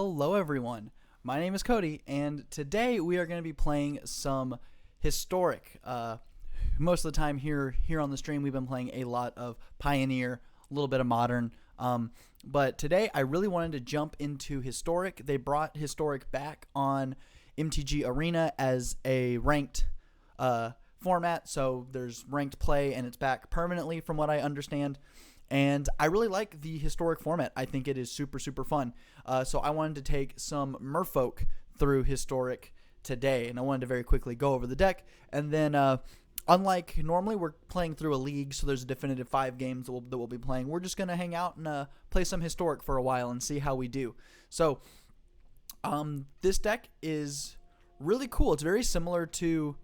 Hello everyone, my name is Cody, and today we are going to be playing some historic. Most of the time here on the stream we've been playing a lot of Pioneer, a little bit of Modern, but today I really wanted to jump into Historic. They brought Historic back on MTG Arena as a ranked format, so there's ranked play and it's back permanently from what I understand. And I really like the Historic format. I think it is super fun. So I wanted to take some Merfolk through Historic today, and I wanted to very quickly go over the deck. And then, unlike normally, we're playing through a league, so there's a definitive 5 games that we'll be playing. We're just going to hang out and play some Historic for a while and see how we do. So this deck is really cool. It's very similar to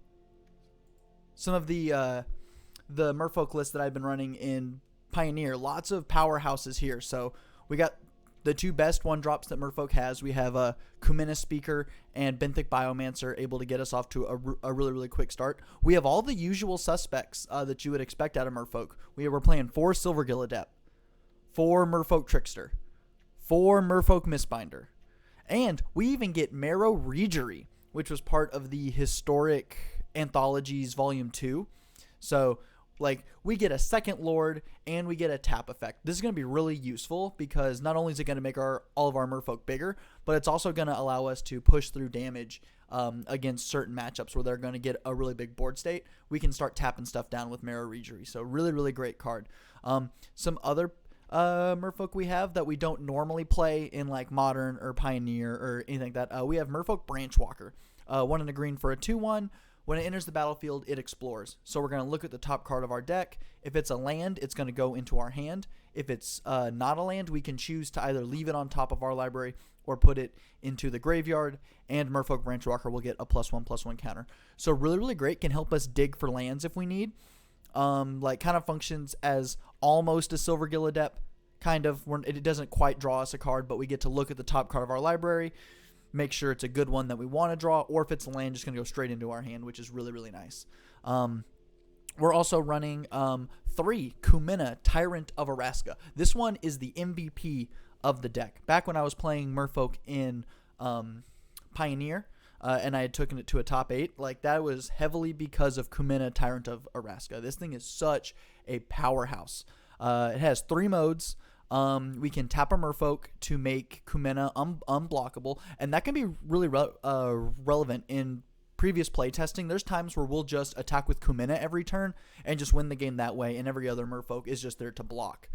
some of the Merfolk lists that I've been running in Pioneer. Lots of powerhouses here. So we got the 2 best 1-drops that Merfolk has. We have a Kumina Speaker and Benthic Biomancer, able to get us off to a really quick start. We have all the usual suspects that you would expect out of Merfolk. We're playing 4 Silvergill Adept, 4 Merfolk Trickster, 4 Merfolk Mistbinder, and we even get Marrow Regery, which was part of the Historic Anthologies Volume 2. So we get a second Lord and we get a tap effect. This is going to be really useful because not only is it going to make all of our Merfolk bigger, but it's also going to allow us to push through damage against certain matchups where they're going to get a really big board state. We can start tapping stuff down with Marrow Regery. So really great card. Some other Merfolk we have that we don't normally play in like Modern or Pioneer or anything like that. We have Merfolk Branchwalker. 1 in a green for a 2/1. When it enters the battlefield, it explores. So we're going to look at the top card of our deck. If it's a land, it's going to go into our hand. If it's not a land, we can choose to either leave it on top of our library or put it into the graveyard. And Merfolk Branchwalker will get a +1/+1 counter. So really great. Can help us dig for lands if we need. Kind of functions as almost a Silvergill Adept. Kind of. It doesn't quite draw us a card, but we get to look at the top card of our library, make sure it's a good one that we want to draw, or if it's a land, just going to go straight into our hand, which is really nice. We're also running 3 Kumina, Tyrant of Araska. This one is the MVP of the deck. Back when I was playing Merfolk in Pioneer, and I had taken it to a top 8, that was heavily because of Kumina, Tyrant of Araska. This thing is such a powerhouse. It has 3 modes. We can tap a Merfolk to make Kumina unblockable, and that can be really relevant in previous playtesting. There's times where we'll just attack with Kumina every turn and just win the game that way, and every other Merfolk is just there to block.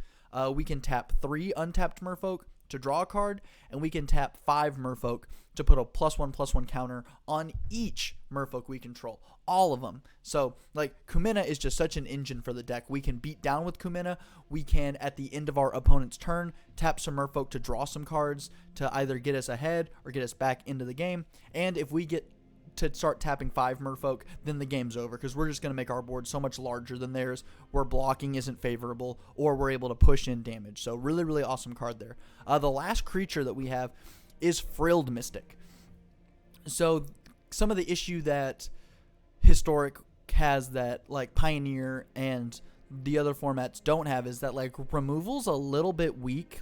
We can tap 3 untapped Merfolk to draw a card, and we can tap 5 Merfolk to put a +1/+1 counter on each Merfolk we control. All of them. So, Kumina is just such an engine for the deck. We can beat down with Kumina. We can, at the end of our opponent's turn, tap some Merfolk to draw some cards to either get us ahead or get us back into the game. And if we get to start tapping 5 Merfolk, then the game's over because we're just going to make our board so much larger than theirs where blocking isn't favorable or we're able to push in damage. So really awesome card there. The last creature that we have is Frilled Mystic. So some of the issue that Historic has that Pioneer and the other formats don't have is that removal's a little bit weak.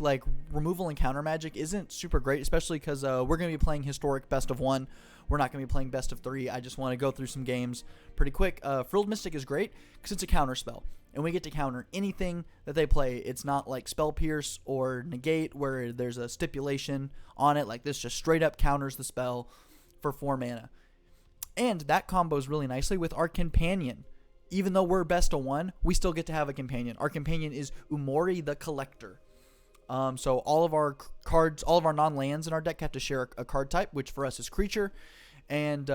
Removal and counter magic isn't super great, especially because we're going to be playing Historic best of 1. We're not going to be playing best of 3. I just want to go through some games pretty quick. Frilled Mystic is great because it's a counter spell, and we get to counter anything that they play. It's not like Spell Pierce or Negate where there's a stipulation on it. This just straight up counters the spell for 4 mana. And that combos really nicely with our companion. Even though we're best of 1, we still get to have a companion. Our companion is Umori the Collector. So all of our cards, all of our non-lands in our deck have to share a card type, which for us is creature. And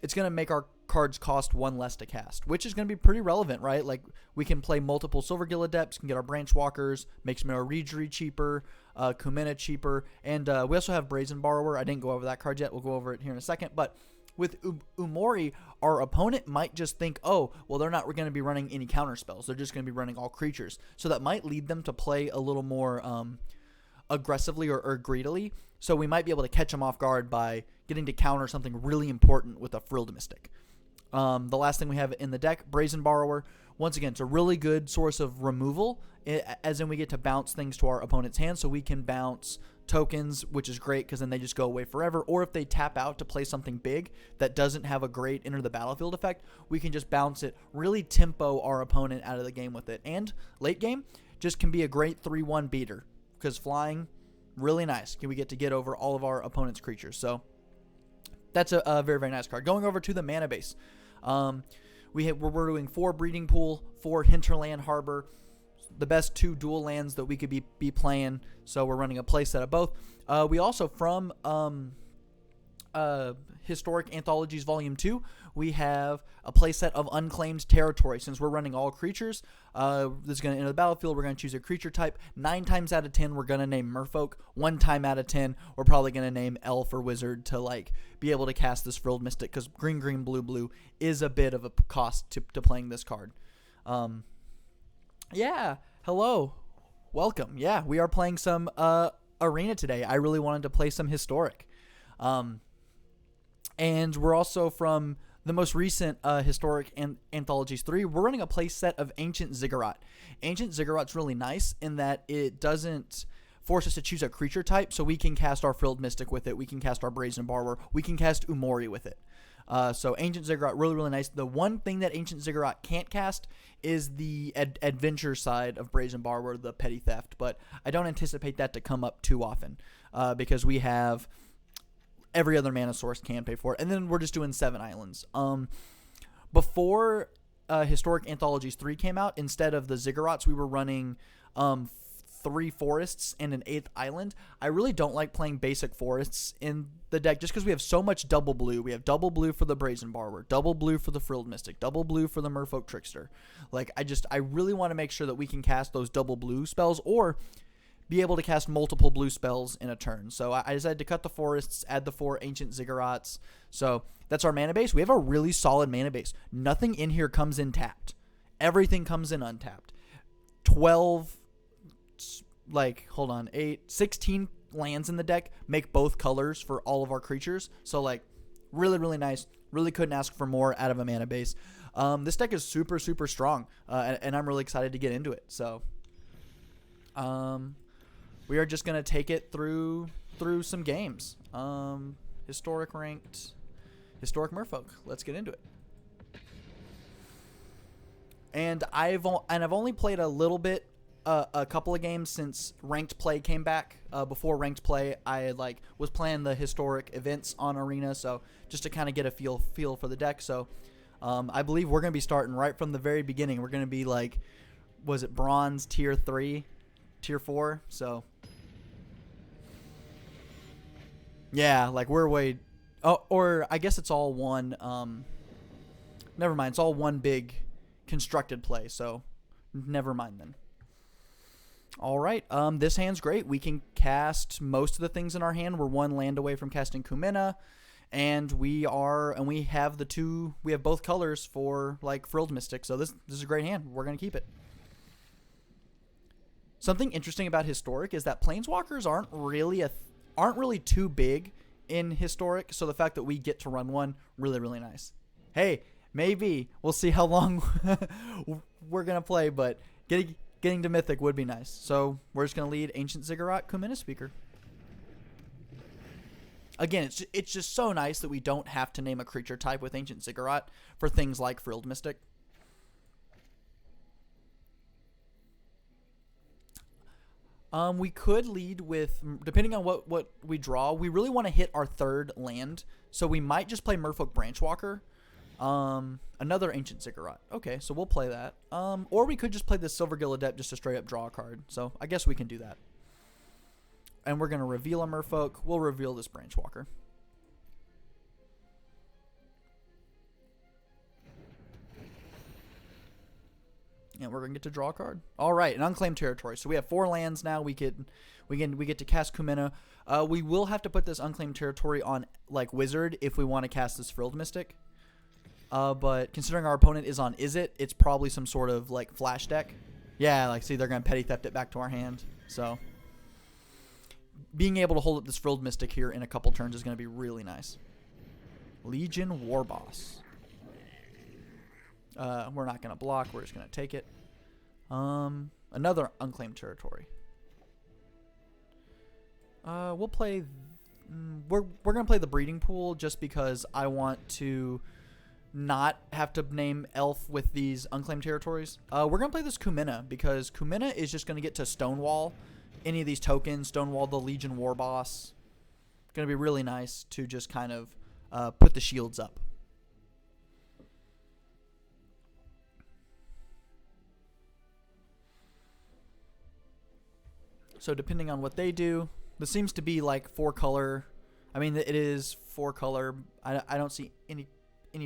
it's going to make our cards cost 1 less to cast, which is going to be pretty relevant, right? We can play multiple Silvergill Adepts, can get our Branchwalkers, makes Marrow Regery cheaper, Kumina cheaper, and we also have Brazen Borrower. I didn't go over that card yet. We'll go over it here in a second, but with Umori, our opponent might just think, oh, well, they're not going to be running any counter spells. They're just going to be running all creatures. So that might lead them to play a little more aggressively or greedily. So we might be able to catch them off guard by getting to counter something really important with a Frilled Mystic. The last thing we have in the deck, Brazen Borrower. Once again, it's a really good source of removal, as in we get to bounce things to our opponent's hand, so we can bounce tokens, which is great because then they just go away forever. Or if they tap out to play something big that doesn't have a great enter the battlefield effect, we can just bounce it, really tempo our opponent out of the game with it. And late game just can be a great 3-1 beater because flying, really nice. We get to get over all of our opponent's creatures. So that's a very, very nice card. Going over to the mana base. We're doing 4 Breeding Pool, 4 Hinterland Harbor, the best 2 dual lands that we could be playing. So we're running a play set of both. We also, from Historic Anthologies Volume 2, we have a playset of Unclaimed Territory. Since we're running all creatures, this is going to enter the battlefield. We're going to choose a creature type. 9 times out of 10, we're going to name Merfolk. 1 time out of 10, we're probably going to name Elf or Wizard to like be able to cast this Frilled Mystic, because green, green, blue, blue is a bit of a cost to playing this card. Yeah, hello, welcome. Yeah, we are playing some Arena today. I really wanted to play some Historic. And we're also from the most recent Historic Anthologies 3. We're running a play set of Ancient Ziggurat. Ancient Ziggurat's really nice in that it doesn't force us to choose a creature type, so we can cast our Frilled Mystic with it. We can cast our Brazen Borrower. We can cast Umori with it. So Ancient Ziggurat, really, really nice. The one thing that Ancient Ziggurat can't cast is the adventure side of Brazen Borrower, the Petty Theft. But I don't anticipate that to come up too often because we have every other mana source can pay for it. And then we're just doing 7 islands. Before Historic Anthologies 3 came out, instead of the Ziggurats, we were running 3 forests and an 8th island. I really don't like playing basic forests in the deck just because we have so much double blue. We have double blue for the Brazen Borrower, double blue for the Frilled Mystic, double blue for the Merfolk Trickster. Like, I really want to make sure that we can cast those double blue spells or be able to cast multiple blue spells in a turn. So I decided to cut the forests, add the 4 Ancient Ziggurats. So that's our mana base. We have a really solid mana base. Nothing in here comes in tapped. Everything comes in untapped. 16 lands in the deck make both colors for all of our creatures. So like really, really nice. Really couldn't ask for more out of a mana base. This deck is super, super strong, and I'm really excited to get into it. So we are just going to take it through some games. Historic ranked, Historic Merfolk. Let's get into it. And I've only played a little bit, a couple of games since ranked play came back. Before ranked play, I was playing the Historic events on Arena, so just to kind of get a feel for the deck. So I believe we're going to be starting right from the very beginning. We're going to be was it Bronze Tier 3, Tier 4? So yeah, we're way... Oh, or I guess it's all one... never mind, it's all one big constructed play, so never mind then. Alright, this hand's great. We can cast most of the things in our hand. We're 1 land away from casting Kumena, and we have both colors for Frilled Mystic, so this is a great hand. We're going to keep it. Something interesting about Historic is that Planeswalkers aren't really too big in Historic, so the fact that we get to run one, really, really nice. Hey, maybe we'll see how long we're gonna play, but getting to Mythic would be nice. So we're just gonna lead Ancient Ziggurat, Kumena Speaker. Again, it's just so nice that we don't have to name a creature type with Ancient Ziggurat for things like Frilled Mystic. We could lead with, depending on what we draw, we really want to hit our 3rd land, so we might just play Merfolk Branchwalker, another Ancient Ziggurat. Okay, so we'll play that. Or we could just play the Silvergill Adept just to straight up draw a card, so I guess we can do that. And we're going to reveal a Merfolk. We'll reveal this Branchwalker. And we're going to get to draw a card. All right, an Unclaimed Territory. So we have 4 lands now. We get to cast Kumena. We will have to put this Unclaimed Territory on Wizard if we want to cast this Frilled Mystic. But considering our opponent is on Izzet, it's probably some sort of flash deck. Yeah, see, they're going to Petty Theft it back to our hand. So being able to hold up this Frilled Mystic here in a couple turns is going to be really nice. Legion Warboss. We're not going to block. We're just going to take it. Another Unclaimed Territory. We'll play. We're gonna play the breeding pool just because I want to not have to name elf with these unclaimed territories. We're gonna play this Kumina because Kumina is just gonna get to stonewall any of these tokens, stonewall the Legion War Boss. Gonna be really nice to just kind of put the shields up. So depending on what they do, this seems to be like 4-color. I mean, it is 4-color. I don't see any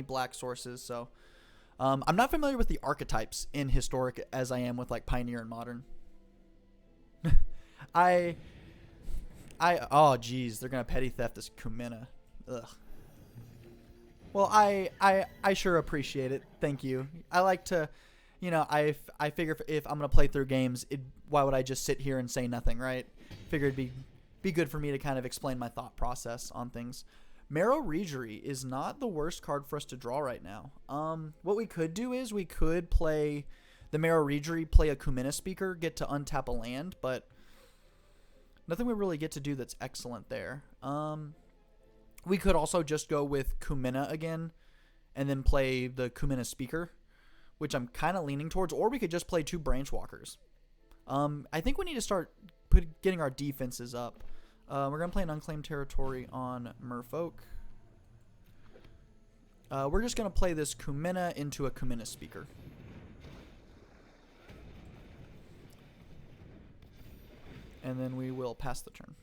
black sources, so I'm not familiar with the archetypes in Historic as I am with like Pioneer and Modern. Oh geez, they're gonna petty theft this Kumina. Ugh. Well, I sure appreciate it. Thank you. I like to, you know, I figure if I'm gonna play through games, why would I just sit here and say nothing, right? Figure it'd be good for me to kind of explain my thought process on things. Marrow Regery is not the worst card for us to draw right now. What we could do is we could play the Marrow Regery, play a Kumina Speaker, get to untap a land, but nothing we really get to do that's excellent there. We could also just go with Kumina again and then play the Kumina Speaker, which I'm kind of leaning towards, or we could just play 2 Branchwalkers. I think we need to start getting our defenses up. We're going to play an unclaimed territory on Merfolk. We're just going to play this Kumina into a Kumina Speaker. And then we will pass the turn.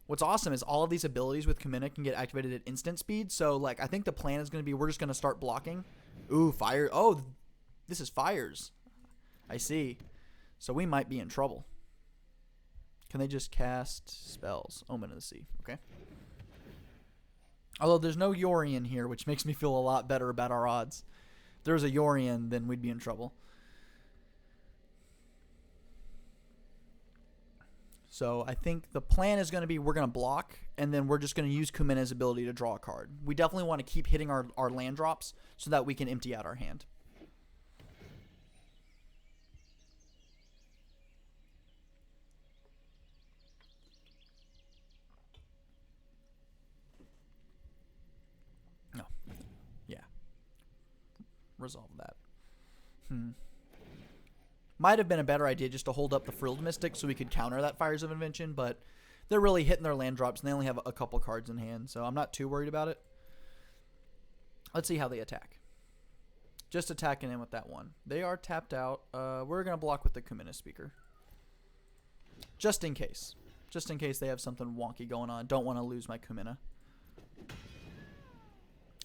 What's awesome is all of these abilities with Kumina can get activated at instant speed. So, like, I think the plan is going to be we're just going to start blocking. Ooh, fire. Oh, this is fires. I see. So we might be in trouble. Can they just cast spells? Omen of the Sea. Okay. Although there's no Yorion here, which makes me feel a lot better about our odds. If there was a Yorion, then we'd be in trouble. So I think the plan is going to be we're going to block, and then we're just going to use Kumina's ability to draw a card. We definitely want to keep hitting our land drops so that we can empty out our hand. No. Yeah. Resolve that. Might have been a better idea just to hold up the Frilled Mystic so we could counter that Fires of Invention, but they're really hitting their land drops, and they only have a couple cards in hand, so I'm not too worried about it. Let's see how they attack. Just attacking in with that one. They are tapped out. We're going to block with the Kumina Speaker. Just in case. Just in case they have something wonky going on. Don't want to lose my Kumina.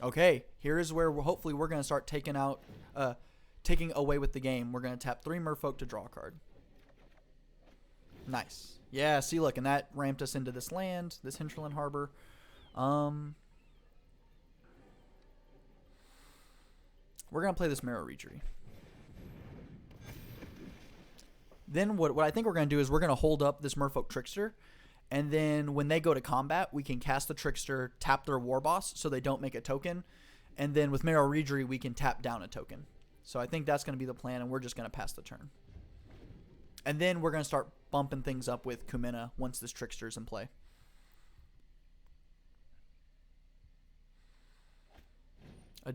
Okay, here is where hopefully we're going to start taking away with the game. We're going to tap 3 Merfolk to draw a card. Nice. Yeah, see, look, and that ramped us into this land, this Hinterland Harbor. We're going to play this Marrow Regery. Then what I think we're going to do is we're going to hold up this Merfolk Trickster, and then when they go to combat, we can cast the Trickster, tap their War Boss so they don't make a token, and then with Marrow Regery, we can tap down a token. So I think that's going to be the plan, and we're just going to pass the turn. And then we're going to start bumping things up with Kumina once this Trickster's in play. A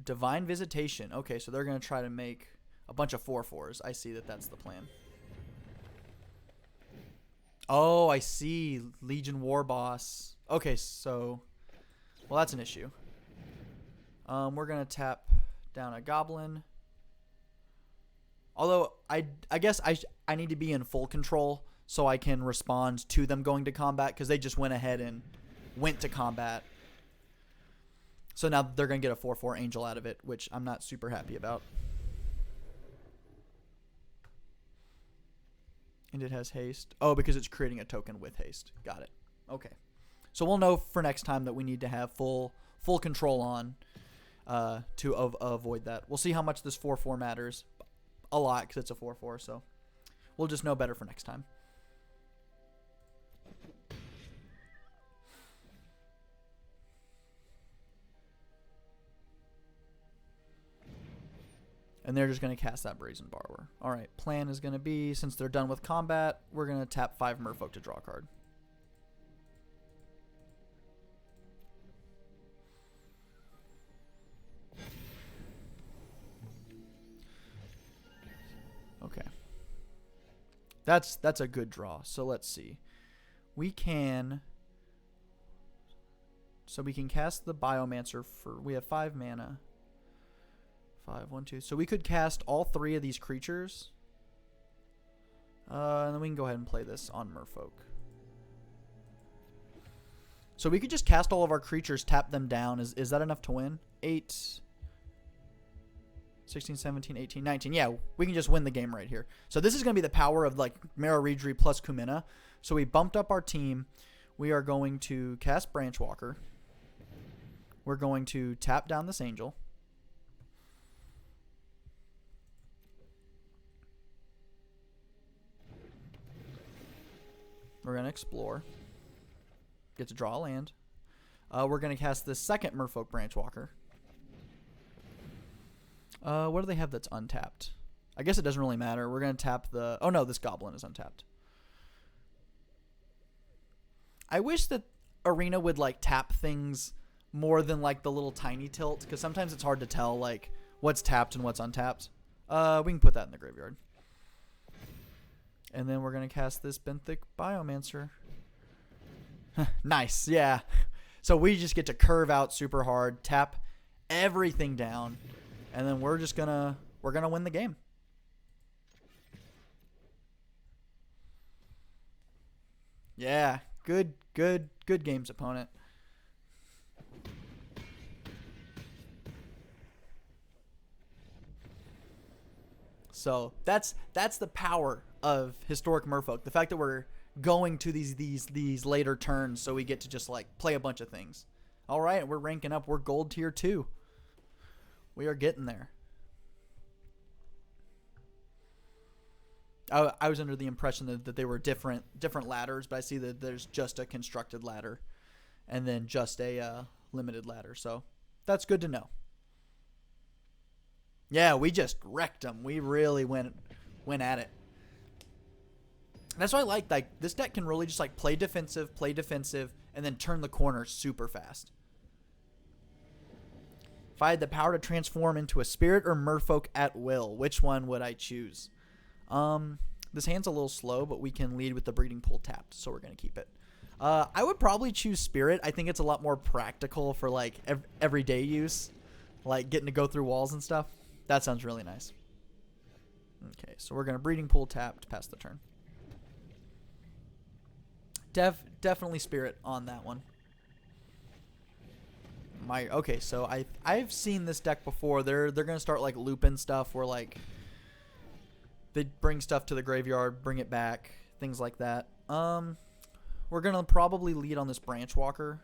Divine Visitation. Okay, so they're going to try to make a bunch of 4/4s. I see that that's the plan. Oh, I see. Legion War Boss. Okay, so... Well, that's an issue. We're going to tap down a Goblin. Although, I guess I need to be in full control so I can respond to them going to combat, because they just went ahead and went to combat. So now they're going to get a 4/4 Angel out of it, which I'm not super happy about. And it has haste. Oh, because it's creating a token with haste. Got it. Okay. So we'll know for next time that we need to have full control on to avoid that. We'll see how much this 4/4 matters. A lot, because it's a 4/4, so we'll just know better for next time. And they're just going to cast that Brazen Borrower. All right, plan is going to be, since they're done with combat, we're going to tap 5 Merfolk to draw a card. Okay. That's a good draw. So let's see. We can cast the Biomancer for, we have 5 mana. 5, 1, 2. So we could cast all 3 of these creatures. And then we can go ahead and play this on Merfolk. So we could just cast all of our creatures, tap them down. Is that enough to win? 8, 16, 17, 18, 19. Yeah, we can just win the game right here. So this is going to be the power of like Marrow Reedry plus Kumina. So we bumped up our team. We are going to cast Branchwalker. We're going to tap down this Angel. We're going to explore. Get to draw a land. We're going to cast the second Merfolk Branchwalker. What do they have that's untapped? I guess it doesn't really matter. We're going to tap the... Oh, no, this Goblin is untapped. I wish that Arena would, like, tap things more than, like, the little tiny tilt, because sometimes it's hard to tell, like, what's tapped and what's untapped. We can put that in the graveyard. And then we're going to cast this Benthic Biomancer. Nice, yeah. So we just get to curve out super hard, tap everything down, and then we're just going to win the game. Yeah, good games, opponent. So that's the power of Historic Merfolk. The fact that we're going to these later turns, so we get to just like play a bunch of things. All right, we're ranking up. We're gold tier 2. We are getting there. I was under the impression that they were different ladders, but I see that there's just a constructed ladder and then just a limited ladder. So that's good to know. Yeah, we just wrecked them. We really went at it. That's why I like this deck can really just like play defensive, and then turn the corner super fast. If I had the power to transform into a spirit or merfolk at will, which one would I choose? This hand's a little slow, but we can lead with the breeding pool tapped, so we're going to keep it. I would probably choose spirit. I think it's a lot more practical for like everyday use, like getting to go through walls and stuff. That sounds really nice. Okay, so we're going to breeding pool tapped, pass the turn. Definitely spirit on that one. Okay, so I've seen this deck before. They're gonna start like looping stuff where like they bring stuff to the graveyard, bring it back, things like that. We're gonna probably lead on this Branchwalker.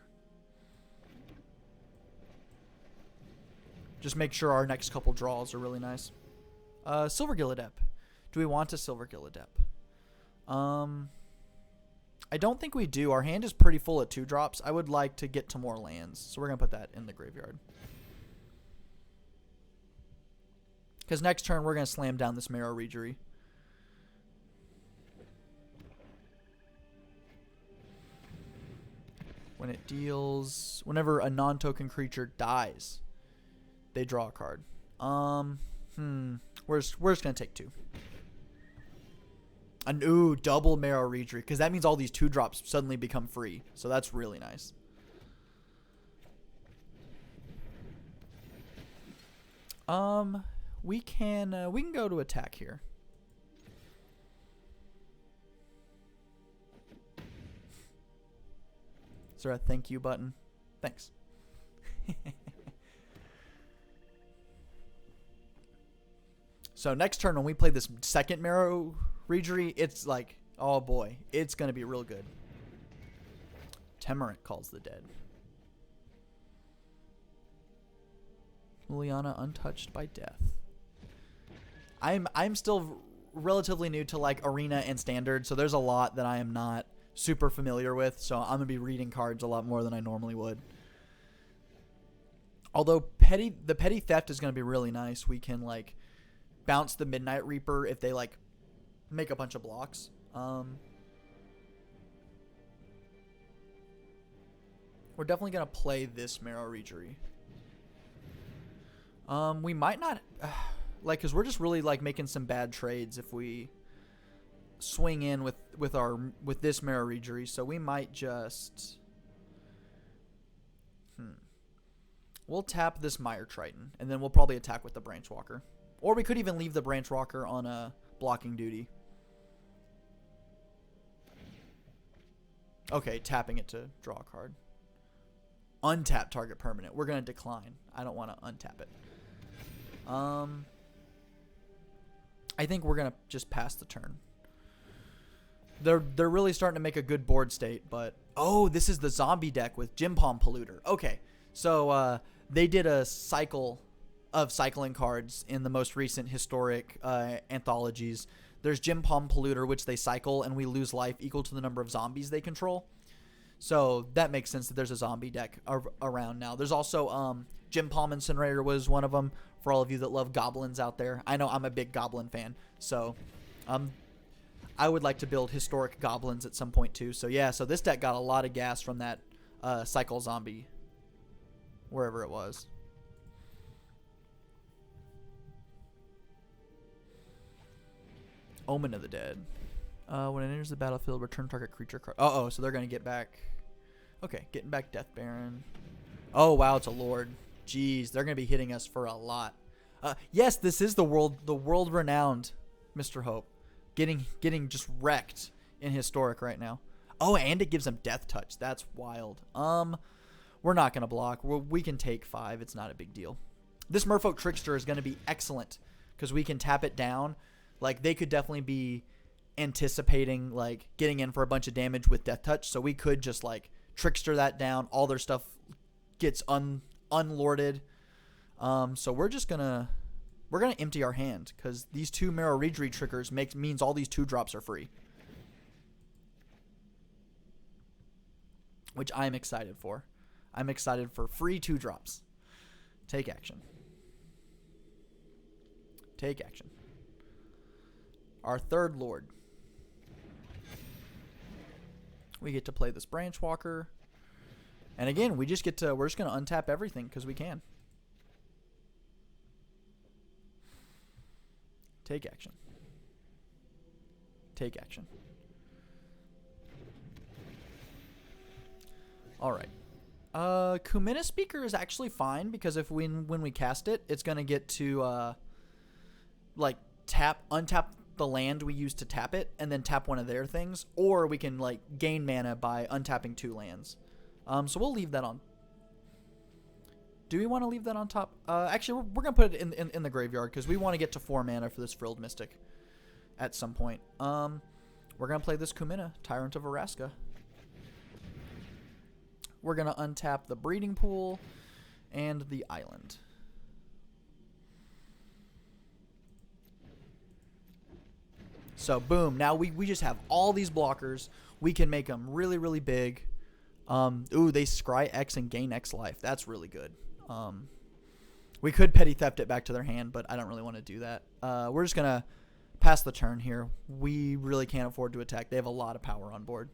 Just make sure our next couple draws are really nice. Silvergill Adept. Do we want a Silvergill Adept? I don't think we do. Our hand is pretty full at 2 drops. I would like to get to more lands, so we're going to put that in the graveyard. Because next turn, we're going to slam down this Marrow Reedry. When it deals... Whenever a non-token creature dies, they draw a card. We're just going to take 2. Ooh, double Marrow Reedry, because that means all these 2 drops suddenly become free. So that's really nice. We can go to attack here. Is there a thank you button? Thanks. So next turn when we play this second Marrow Reedry, it's like, oh boy, it's going to be real good. Temerant Calls the Dead. Liliana Untouched by Death. I'm still relatively new to like Arena and Standard, so there's a lot that I am not super familiar with, so I'm going to be reading cards a lot more than I normally would. Although the Petty Theft is going to be really nice. We can like bounce the Midnight Reaper if they like make a bunch of blocks. We're definitely gonna play this Marrow Reejery. We might not, like, cause we're just really like making some bad trades if we swing in with this Marrow Reejery. So we might just, we'll tap this Mire Triton, and then we'll probably attack with the Branch Walker, or we could even leave the Branch Walker on a blocking duty. Okay, tapping it to draw a card. Untap target permanent. We're going to decline. I don't want to untap it. I think we're going to just pass the turn. They're really starting to make a good board state, but oh, this is the zombie deck with Gym Palm Polluter. Okay. So they did a cycle of cycling cards in the most recent historic anthologies. There's Gym Palm Polluter, which they cycle, and we lose life equal to the number of zombies they control. So that makes sense that there's a zombie deck around now. There's also Gym Palm Incinerator was one of them for all of you that love goblins out there. I know I'm a big goblin fan, so I would like to build historic goblins at some point too. So yeah, so this deck got a lot of gas from that cycle zombie, wherever it was. Omen of the Dead. When it enters the battlefield, return target creature card. Uh-oh, so they're going to get back. Okay, getting back Death Baron. Oh, wow, it's a Lord. Jeez, they're going to be hitting us for a lot. Yes, this is the world-renowned Mr. Hope. Getting just wrecked in Historic right now. Oh, and it gives them Death Touch. That's wild. We're not going to block. We can take 5. It's not a big deal. This Merfolk Trickster is going to be excellent because we can tap it down. Like, they could definitely be anticipating, like, getting in for a bunch of damage with Death Touch. So we could just, like, Trickster that down. All their stuff gets unlorded. So we're just going to... We're going to empty our hand because these 2 Marrow Reejery triggers means all these 2-drops are free. Which I'm excited for. I'm excited for free 2-drops. Take action. Take action. Our third Lord. We get to play this Branch Walker. And again, we're just going to untap everything because we can. Take action. Take action. All right. Kumina Speaker is actually fine because if when we cast it, it's going to get to like untap the land we use to tap it and then tap one of their things, or we can like gain mana by untapping 2 lands. So we'll leave that on. Do we want to leave that on top? Actually, we're going to put it in the graveyard because we want to get to 4 mana for this Frilled Mystic at some point. We're going to play this Kumina, Tyrant of Araska. We're going to untap the Breeding Pool and the Island. So, boom. Now we just have all these blockers. We can make them really, really big. Ooh, they scry X and gain X life. That's really good. We could Petty Theft it back to their hand, but I don't really want to do that. We're just going to pass the turn here. We really can't afford to attack. They have a lot of power on board.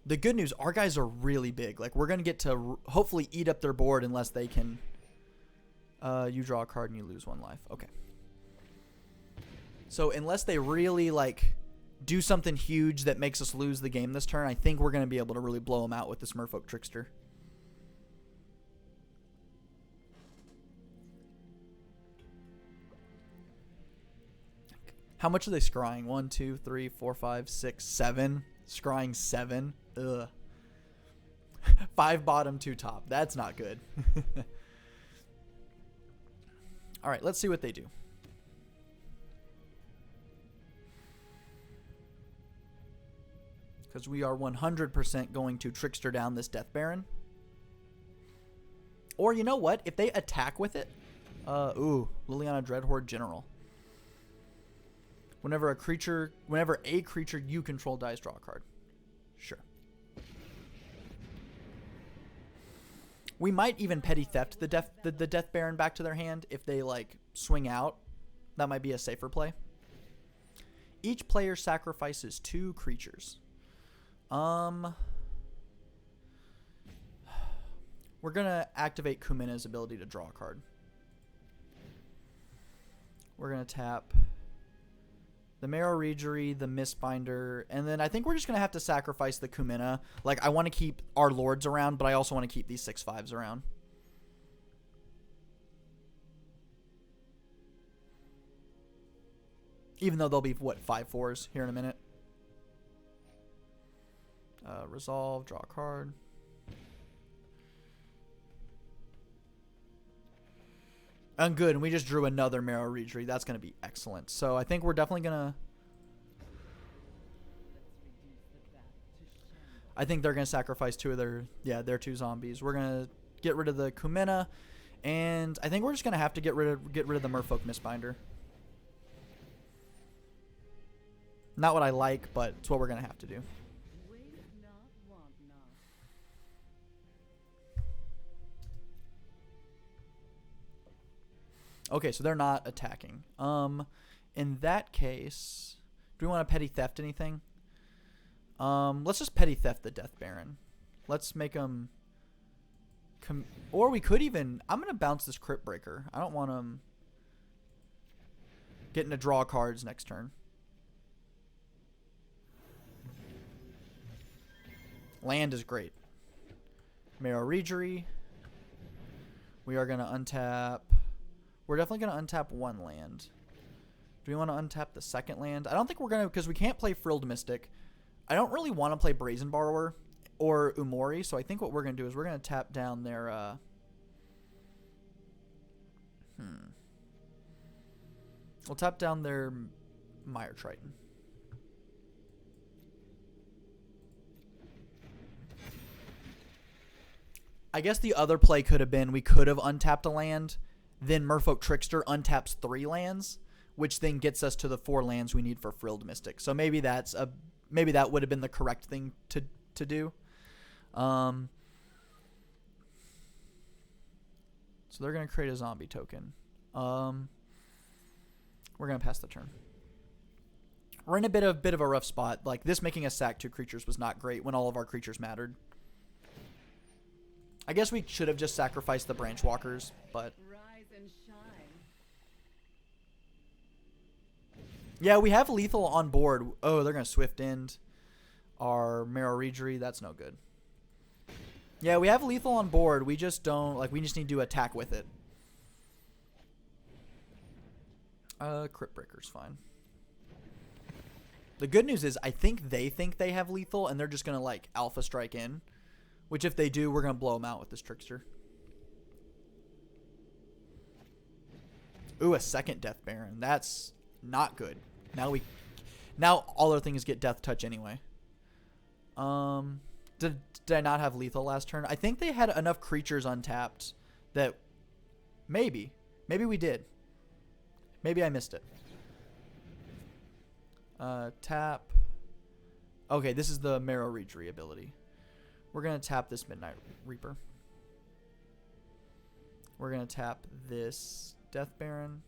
The good news, our guys are really big. Like, we're going to get to hopefully eat up their board unless they can... you draw a card and you lose 1 life. Okay. So, unless they really, like, do something huge that makes us lose the game this turn, I think we're going to be able to really blow them out with this Merfolk Trickster. How much are they scrying? 1, 2, 3, 4, 5, 6, 7. Scrying 7. Ugh. 5 bottom, 2 top. That's not good. All right, let's see what they do. Because we are 100% going to Trickster down this Death Baron. Or you know what? If they attack with it. Ooh, Liliana Dreadhorde General. Whenever a creature you control dies, draw a card. Sure. We might even petty theft the Death Baron back to their hand if they like swing out. That might be a safer play. Each player sacrifices 2 creatures. We're gonna activate Kumina's ability to draw a card. We're gonna tap the Marrow Regery, the Mistbinder, and then I think we're just gonna have to sacrifice the Kumina. Like, I want to keep our Lords around, but I also want to keep these 6/5s around. Even though they'll be, what, 5/4s here in a minute. Resolve, draw a card. And good, and we just drew another Marrow Regery. That's going to be excellent. So I think we're definitely going to... I think they're going to sacrifice 2 of their 2 zombies. We're going to get rid of the Kumina, and I think we're just going to have to get rid of the Merfolk Mistbinder. Not what I like, but it's what we're going to have to do. Okay, so they're not attacking. In that case, do we want to petty theft anything? Let's just petty theft the Death Baron. Let's make them... or we could even... I'm going to bounce this Crypt Breaker. I don't want them getting to draw cards next turn. Land is great. Marrow Regery. We are going to untap... We're definitely going to untap 1 land. Do we want to untap the second land? I don't think we're going to, because we can't play Frilled Mystic. I don't really want to play Brazen Borrower or Umori, so I think what we're going to do is we're going to tap down their... We'll tap down their Mire Triton. I guess the other play could have been we could have untapped a land. Then Merfolk Trickster untaps 3 lands, which then gets us to the 4 lands we need for Frilled Mystic. So maybe maybe that would have been the correct thing to do. So they're gonna create a zombie token. We're gonna pass the turn. We're in a bit of a rough spot. Like, this making us sack 2 creatures was not great when all of our creatures mattered. I guess we should have just sacrificed the Branch Walkers, but... Yeah, we have lethal on board. Oh, they're going to Swift End our Marrow Regery. That's no good. Yeah, we have lethal on board. We just don't... Like, we just need to attack with it. Crypt Breaker's fine. The good news is I think they have lethal, and they're just going to, like, Alpha Strike in. Which, if they do, we're going to blow them out with this Trickster. Ooh, a second Death Baron. That's not good. Now all other things get Death Touch anyway. Did I not have lethal last turn? I think they had enough creatures untapped that maybe we did. Maybe I missed it. Tap. Okay, this is the Marrow Regery ability. We're going to tap this Midnight Reaper. We're going to tap this Death Baron.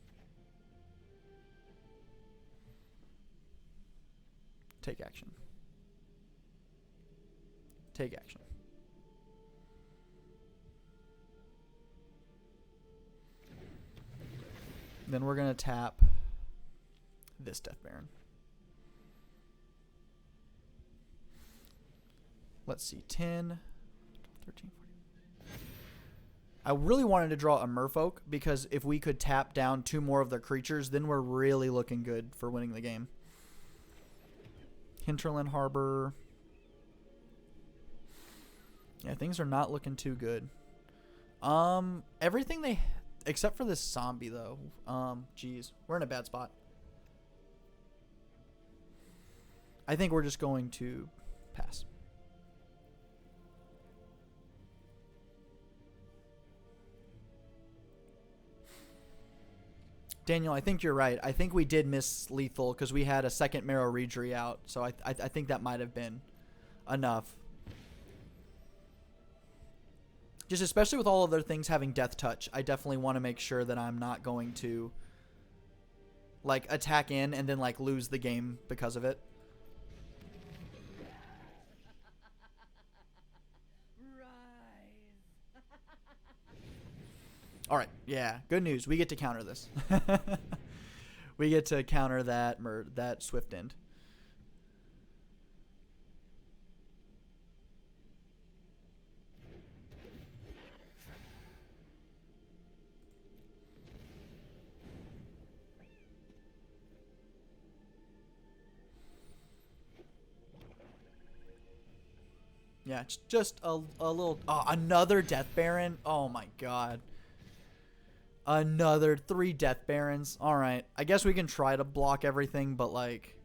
Take action. Take action. Then we're going to tap this Death Baron. Let's see, 10, 13, 14. I really wanted to draw a Merfolk because if we could tap down 2 more of their creatures, then we're really looking good for winning the game. Hinterland Harbor. Yeah, things are not looking too good. Everything they... Except for this zombie, though. Geez. We're in a bad spot. I think we're just going to pass. Daniel, I think you're right. I think we did miss lethal because we had a second Marrow Regery out. So I think that might have been enough. Just especially with all other things having death touch, I definitely want to make sure that I'm not going to like attack in and then like lose the game because of it. All right, yeah, good news. We get to counter this. We get to counter that Swift End. Yeah, it's just a little... Oh, another Death Baron? Oh my god. Another 3 Death Barons. Alright, I guess we can try to block everything, but like...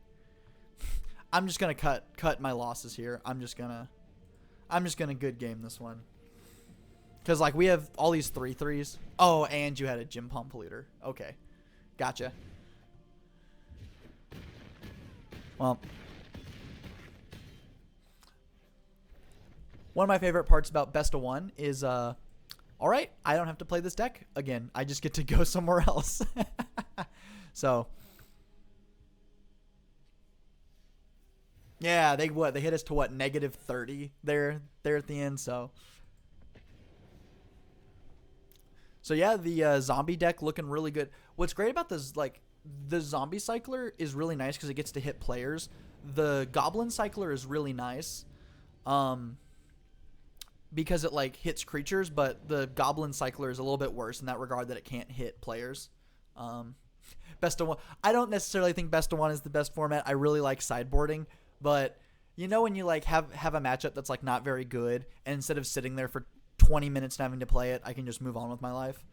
I'm just gonna cut my losses here. I'm just gonna good game this one. Because like we have all these 3/3s. Oh, and you had a Gym Palm Polluter. Okay. Gotcha. Well... One of my favorite parts about Best of One is, all right, I don't have to play this deck again. I just get to go somewhere else. So, yeah, they hit us to what, -30 there at the end. So yeah, the zombie deck looking really good. What's great about this, like, the zombie cycler is really nice because it gets to hit players. The goblin cycler is really nice. Because it like hits creatures, but the goblin cycler is a little bit worse in that regard that it can't hit players. Best of One. I don't necessarily think Best of One is the best format. I really like sideboarding, but you know when you like have a matchup that's like not very good, and instead of sitting there for 20 minutes and having to play it, I can just move on with my life.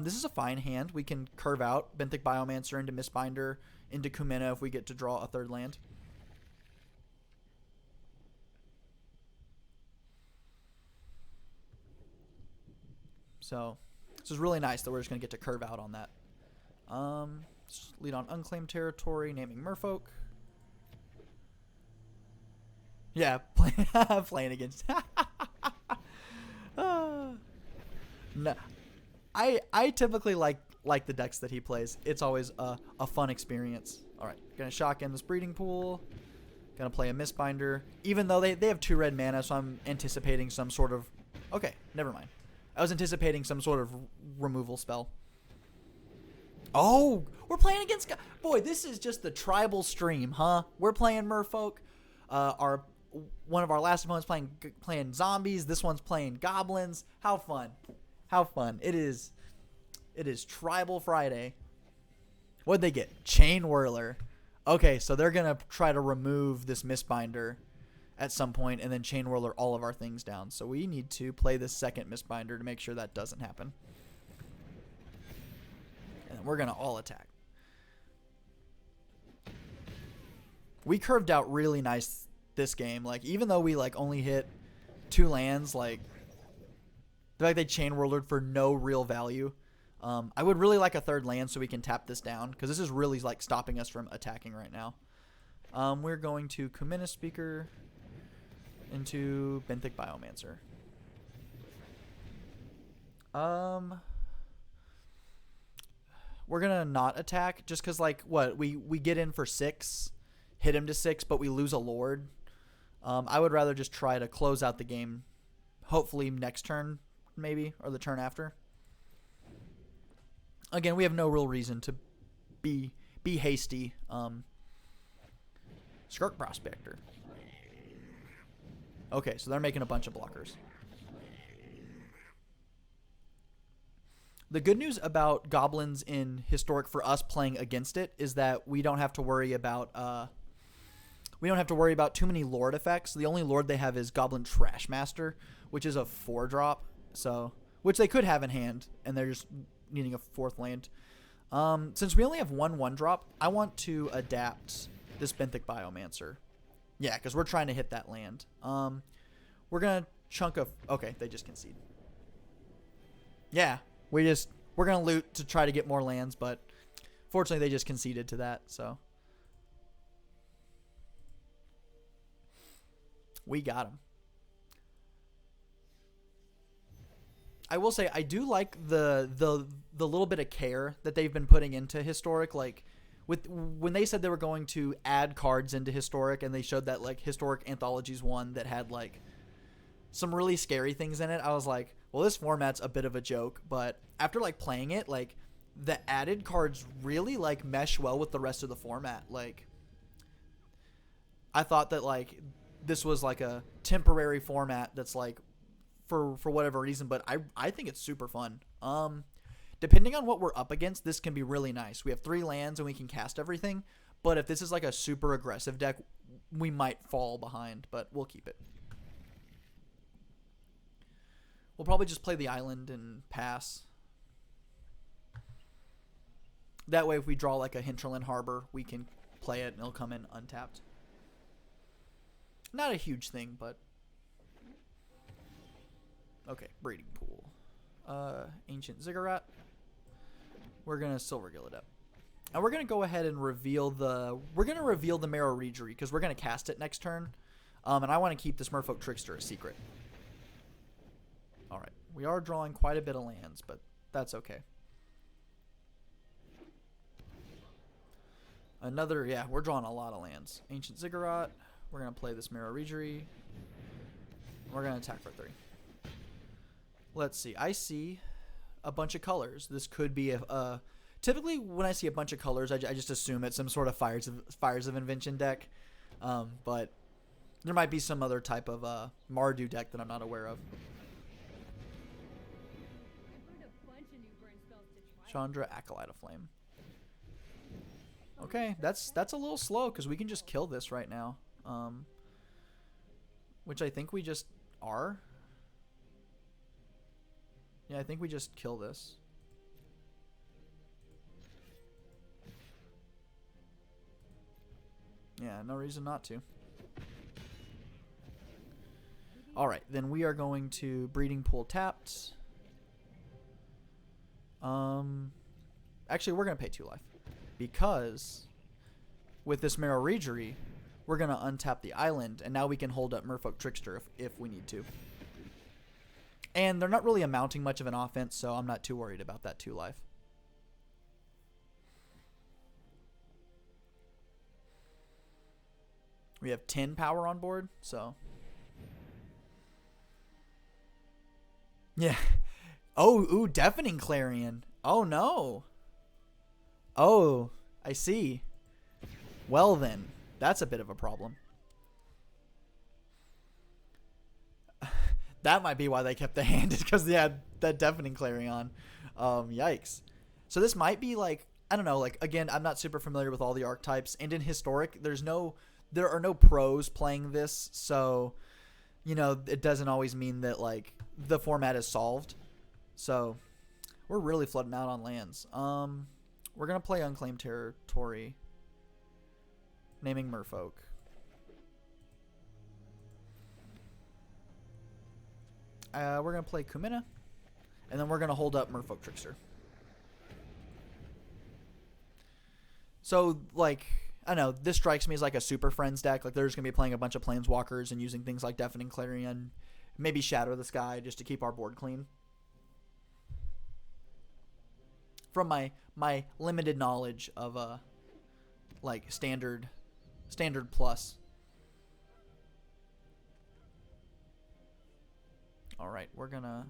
This is a fine hand. We can curve out Benthic Biomancer into Mistbinder into Kumena if we get to draw a 3rd land. So this is really nice that we're just going to get to curve out on that. Lead on Unclaimed Territory, naming Merfolk. Yeah, playing against... No, I typically like the decks that he plays. It's always a fun experience. All right, going to shotgun this Breeding Pool. Going to play a Mistbinder. Even though they have 2 red mana, so I'm anticipating some sort of... Okay, never mind. I was anticipating some sort of removal spell. Oh, we're playing against... Boy, this is just the tribal stream, huh? We're playing Merfolk. One of our last opponents playing zombies. This one's playing goblins. How fun. How fun. It is Tribal Friday. What'd they get? Chain Whirler. Okay, so they're going to try to remove this Mistbinder at some point and then Chain Whirler all of our things down. So we need to play this second Mistbinder to make sure that doesn't happen. And we're going to all attack. We curved out really nice this game. Like, even though we like only hit 2 lands, like the fact they Chain Whirlered for no real value. I would really like a 3rd land so we can tap this down, because this is really like stopping us from attacking right now. We're going to Kumena Speaker into Benthic Biomancer. We're gonna not attack just because, like, what, we get in for 6, hit him to 6, but we lose a Lord. I would rather just try to close out the game, hopefully next turn maybe, or the turn after. Again, we have no real reason to be hasty. Skirk Prospector. Okay, so they're making a bunch of blockers. The good news about goblins in Historic for us playing against it is that we don't have to worry about too many Lord effects. The only Lord they have is Goblin Trashmaster, which is a 4-drop, so which they could have in hand, and they're just needing a 4th land. Since we only have 1/1-drop, I want to adapt this Benthic Biomancer. Yeah, because we're trying to hit that land. We're going to chunk of... Okay, they just concede. Yeah, we're going to loot to try to get more lands, but fortunately they just conceded to that, so... We got him. I will say I do like the little bit of care that they've been putting into historic. Like with when they said they were going to add cards into historic, and they showed that like historic anthologies one that had like some really scary things in it. I was like, well, this format's a bit of a joke, but after like playing it, like the added cards really like mesh well with the rest of the format. Like I thought that like this was like a temporary format that's like for whatever reason, but I think it's super fun. Depending on what we're up against, this can be really nice. We have 3 lands and we can cast everything, but if this is like a super aggressive deck, we might fall behind, but we'll keep it. We'll probably just play the island and pass. That way, if we draw like a Hinterland Harbor, we can play it and it'll come in untapped. Not a huge thing, but okay. Breeding pool, Ancient Ziggurat. We're gonna Silver Gill it up, and we're gonna go ahead and reveal the Marrow Regery because we're gonna cast it next turn, and I want to keep this Merfolk Trickster a secret. All right, we are drawing quite a bit of lands, but that's okay. We're drawing a lot of lands. Ancient Ziggurat. We're going to play this Marrow Regery. We're going to attack for 3. Let's see. I see a bunch of colors. This could be a typically when I see a bunch of colors, I just assume it's some sort of Fires of Invention deck. But there might be some other type of Mardu deck that I'm not aware of. Chandra, Acolyte of Flame. Okay, that's a little slow because we can just kill this right now. Which I think we just are. Yeah, I think we just kill this. Yeah, no reason not to. Alright, then we are going to Breeding Pool tapped. Actually, we're going to pay 2 life. Because with this Marrow Regery, we're going to untap the island, and now we can hold up Merfolk Trickster if we need to. And they're not really amounting much of an offense, so I'm not too worried about that 2 life. We have 10 power on board, so... Yeah. Oh, ooh, Deafening Clarion. Oh, no. Oh, I see. Well, then. That's a bit of a problem. That might be why they kept the hand, is because they had that Deafening Clarion. Yikes. So this might be like, I don't know, like, again, I'm not super familiar with all the archetypes, and in Historic, there are no pros playing this, so, you know, it doesn't always mean that, like, the format is solved. So, we're really flooding out on lands. We're going to play Unclaimed Territory, naming Merfolk. We're going to play Kumina, and then we're going to hold up Merfolk Trickster. So, like, I don't know, this strikes me as like a Super Friends deck. Like, they're just going to be playing a bunch of Planeswalkers and using things like Deafening Clarion, maybe Shadow the Sky, just to keep our board clean. From my limited knowledge of, like, standard plus. Alright, we're gonna...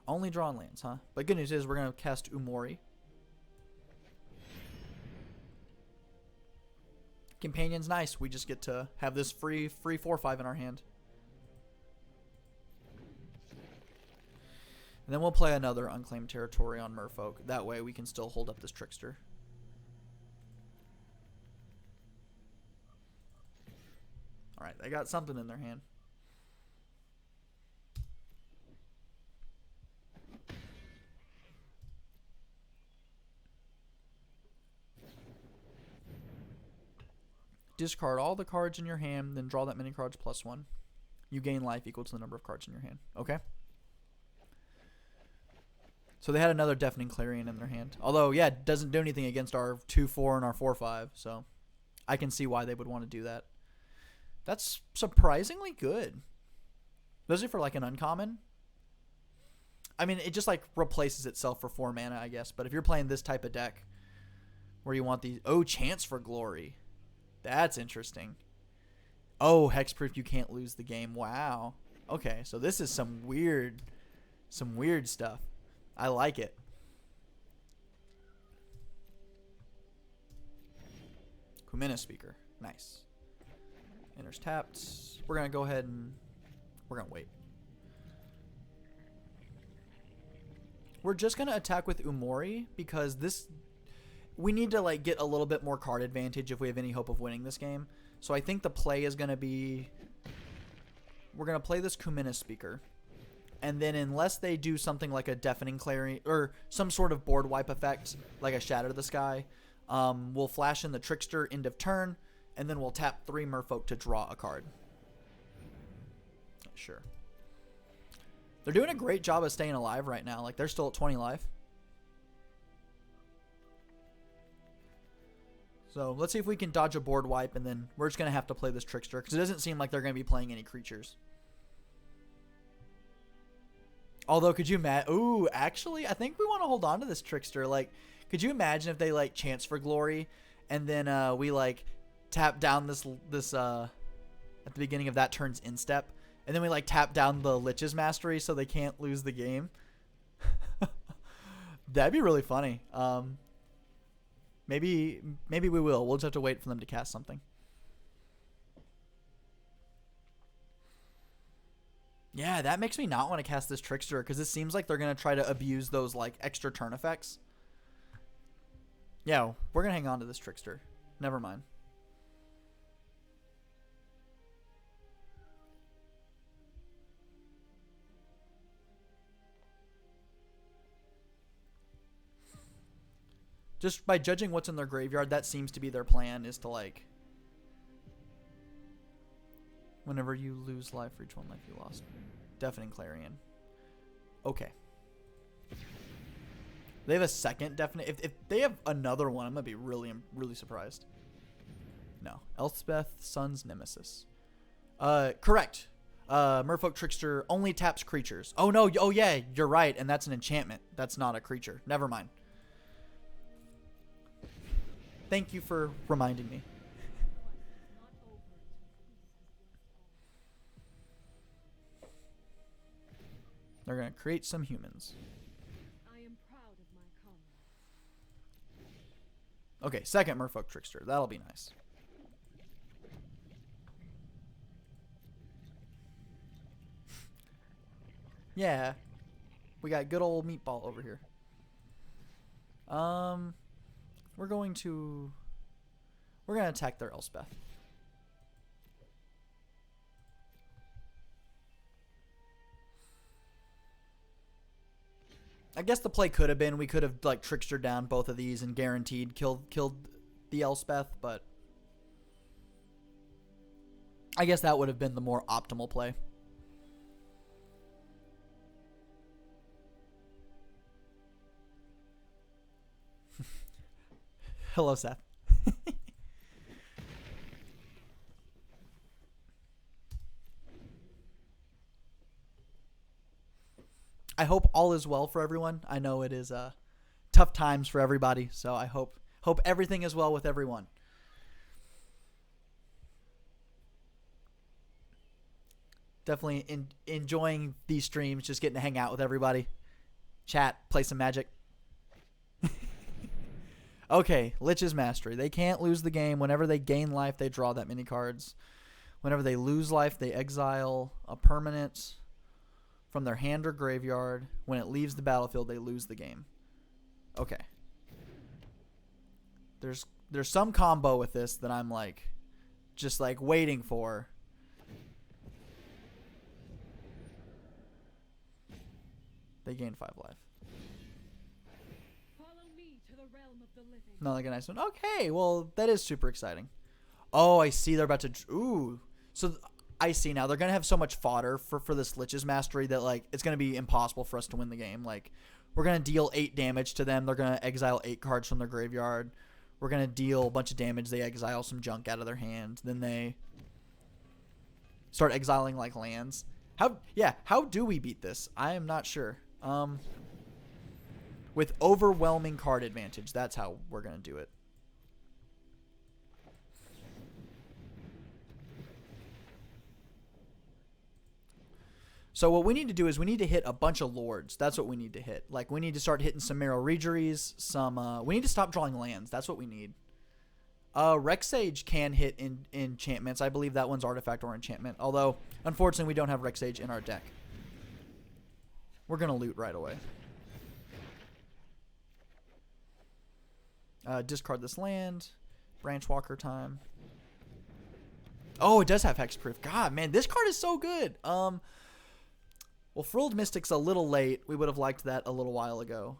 Only draw on lands, huh? But good news is we're gonna cast Umori. Companion's nice. We just get to have this free 4/5 in our hand. And then we'll play another Unclaimed Territory on Merfolk. That way we can still hold up this Trickster. Alright, they got something in their hand. Discard all the cards in your hand, then draw that many cards plus 1. You gain life equal to the number of cards in your hand. Okay? So they had another Deafening Clarion in their hand. Although, yeah, it doesn't do anything against our 2/4 and our 4/5. So I can see why they would want to do that. That's surprisingly good. Especially for like an uncommon. I mean, it just like replaces itself for 4 mana, I guess. But if you're playing this type of deck where you want these... Oh, Chance for Glory. That's interesting. Oh, Hexproof, you can't lose the game. Wow. Okay, so this is some weird stuff. I like it. Kumina Speaker. Nice. Enters tapped. We're going to go ahead and... We're going to wait. We're just going to attack with Umori because this... We need to like get a little bit more card advantage if we have any hope of winning this game. So I think the play is going to be... We're going to play this Kumina Speaker. And then unless they do something like a Deafening Clarion or some sort of board wipe effect, like a Shatter the Sky, we'll flash in the Trickster end of turn, and then we'll tap 3 Merfolk to draw a card. Sure. They're doing a great job of staying alive right now. Like, they're still at 20 life. So, let's see if we can dodge a board wipe, and then we're just going to have to play this Trickster, because it doesn't seem like they're going to be playing any creatures. Although, could you imagine... Ooh, actually, I think we want to hold on to this Trickster. Like, could you imagine if they, like, Chance for Glory, and then we, like, tap down this at the beginning of that turn's instep, and then we, like, tap down the Lich's Mastery so they can't lose the game? That'd be really funny. Maybe we will. We'll just have to wait for them to cast something. Yeah, that makes me not want to cast this Trickster because it seems like they're going to try to abuse those like extra turn effects. Yeah, we're going to hang on to this Trickster. Never mind. Just by judging what's in their graveyard, that seems to be their plan, is to like... Whenever you lose life for each one life you lost. Deafening Clarion. Okay. They have a second definite... If they have another one, I'm going to be really surprised. No. Elspeth, Sun's Nemesis. Correct. Merfolk Trickster only taps creatures. Oh, no. Oh, yeah. You're right. And that's an enchantment. That's not a creature. Never mind. Thank you for reminding me. They're going to create some humans. I am proud of my comrade. Okay, second Merfolk Trickster. That'll be nice. Yeah. We got good old Meatball over here. We're going to attack their Elspeth. I guess the play could have been we could have like Trickster down both of these and guaranteed killed the Elspeth, but I guess that would have been the more optimal play. Hello, Seth. I hope all is well for everyone. I know it is tough times for everybody, so I hope everything is well with everyone. Definitely enjoying these streams, just getting to hang out with everybody, chat, play some Magic. Okay, Lich's Mastery. They can't lose the game. Whenever they gain life, they draw that many cards. Whenever they lose life, they exile a permanent from their hand or graveyard. When it leaves the battlefield, they lose the game. Okay. There's some combo with this that I'm like just like waiting for. They gain 5 life. Not like a nice one. Okay, well, that is super exciting. Oh, I see they're about to... Ooh. So, I see now. They're going to have so much fodder for this Lich's Mastery that, like, it's going to be impossible for us to win the game. Like, we're going to deal 8 damage to them. They're going to exile 8 cards from their graveyard. We're going to deal a bunch of damage. They exile some junk out of their hand. Then they start exiling, like, lands. How do we beat this? I am not sure. With overwhelming card advantage. That's how we're going to do it. So what we need to do is we need to hit a bunch of lords. That's what we need to hit. Like, we need to start hitting some Merrow Regeries, we need to stop drawing lands. That's what we need. Rexage can hit enchantments. I believe that one's artifact or enchantment. Although, unfortunately, we don't have Rexage in our deck. We're going to loot right away. Discard this land. Branchwalker time. Oh, it does have hexproof. God, man, this card is so good. Well, Frilled Mystic's a little late. We would have liked that a little while ago.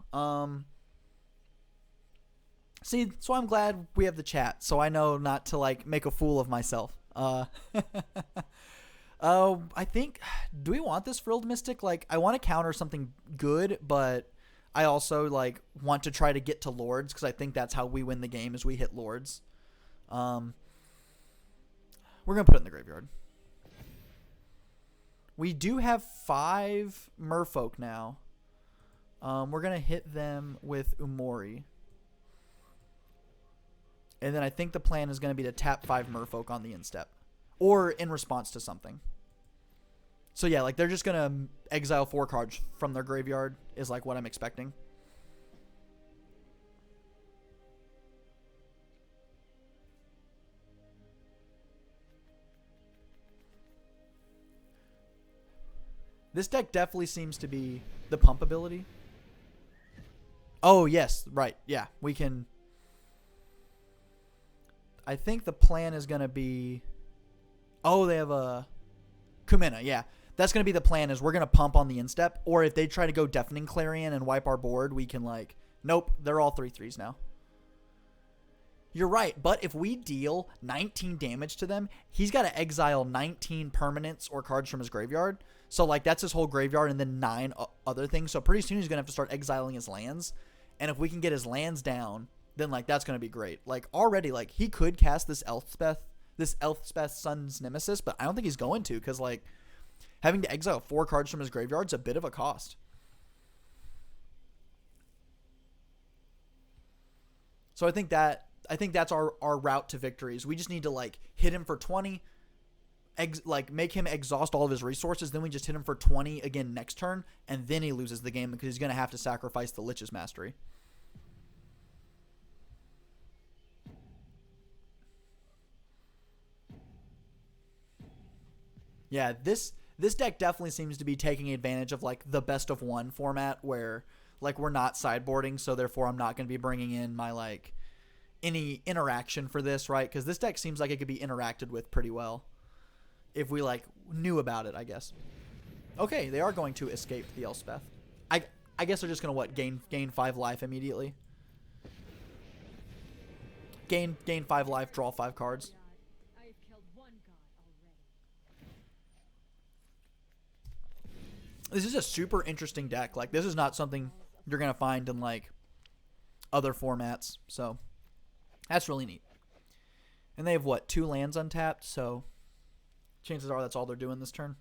See, so I'm glad we have the chat, so I know not to, like, make a fool of myself. I think, do we want this Frilled Mystic? Like, I want to counter something good, but I also, like, want to try to get to Lords, because I think that's how we win the game, is we hit Lords. We're going to put it in the graveyard. We do have 5 Merfolk now. We're going to hit them with Umori. And then I think the plan is going to be to tap 5 Merfolk on the instep. Or in response to something. So yeah, like, they're just going to exile 4 cards from their graveyard is, like, what I'm expecting. This deck definitely seems to be the pump ability. Oh, yes. Right. Yeah. We can... I think the plan is going to be... Oh, they have a... Kumina. Yeah. That's going to be the plan, is we're going to pump on the instep. Or if they try to go Deafening Clarion and wipe our board, we can, like... Nope. They're all 3/3s now. You're right, but if we deal 19 damage to them, he's got to exile 19 permanents or cards from his graveyard. So, like, that's his whole graveyard and then 9 other things. So, pretty soon he's going to have to start exiling his lands. And if we can get his lands down, then, like, that's going to be great. Like, already, like, he could cast this Elspeth Sun's Nemesis, but I don't think he's going to, because, like, having to exile 4 cards from his graveyard is a bit of a cost. So, I think that's our route to victories. We just need to, like, hit him for 20, make him exhaust all of his resources, then we just hit him for 20 again next turn, and then he loses the game because he's going to have to sacrifice the Lich's Mastery. Yeah, this deck definitely seems to be taking advantage of, like, the best of one format where, like, we're not sideboarding, so therefore I'm not going to be bringing in my, like, any interaction for this, right? Because this deck seems like it could be interacted with pretty well if we, like, knew about it, I guess. Okay, they are going to escape the Elspeth. I guess they're just going to, what, gain 5 life immediately? Gain 5 life, draw 5 cards. I have killed one god already. This is a super interesting deck. Like, this is not something you're going to find in, like, other formats. So, that's really neat. And they have, what, 2 lands untapped? So, chances are that's all they're doing this turn.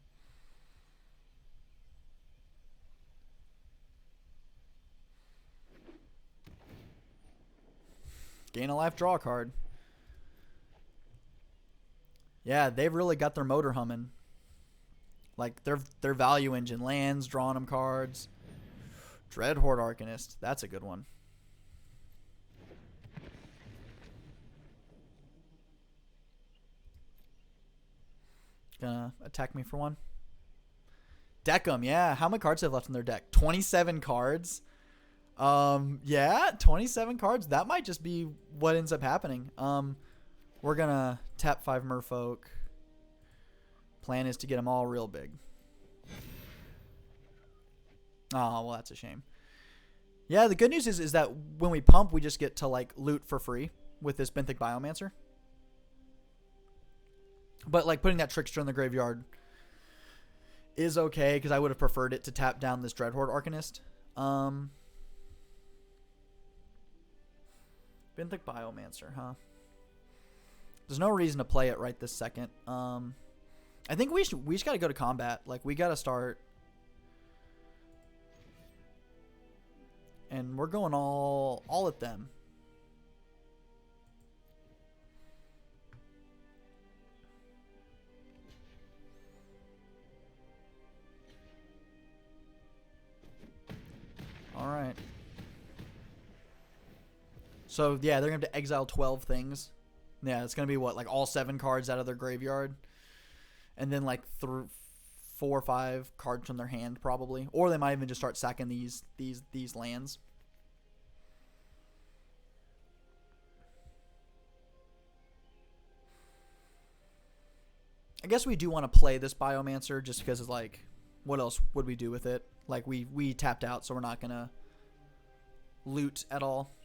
Gain a life, draw a card. Yeah, they've really got their motor humming. Like, their value engine. Lands, drawing them cards. Dreadhorde Arcanist. That's a good one. Gonna attack me for 1. Deck them, yeah. How many cards do they have left in their deck? 27 cards. Yeah, 27 cards. That might just be what ends up happening. We're gonna tap 5 Merfolk. Plan is to get them all real big. Oh, well, that's a shame. Yeah, the good news is that when we pump, we just get to, like, loot for free with this Benthic Biomancer. But, like, putting that Trickster in the graveyard is okay, because I would have preferred it to tap down this Dreadhorde Arcanist. Benthic Biomancer, huh? There's no reason to play it right this second. I think we just got to go to combat. Like, we got to start. And we're going all at them. All right. So, yeah, they're going to have to exile 12 things. Yeah, it's going to be what, like all 7 cards out of their graveyard? And then like 4 or 5 cards from their hand, probably. Or they might even just start sacking these lands. I guess we do want to play this Biomancer just because it's like, what else would we do with it? Like, we tapped out, so we're not going to loot at all.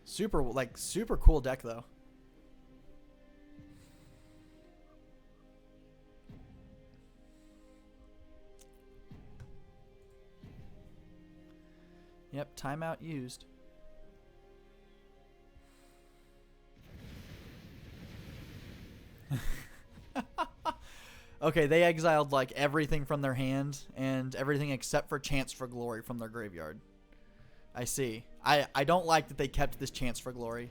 Super cool deck, though. Yep, timeout used. Okay, they exiled like everything from their hand and everything except for Chance for Glory from their graveyard. I see. I don't like that they kept this Chance for Glory.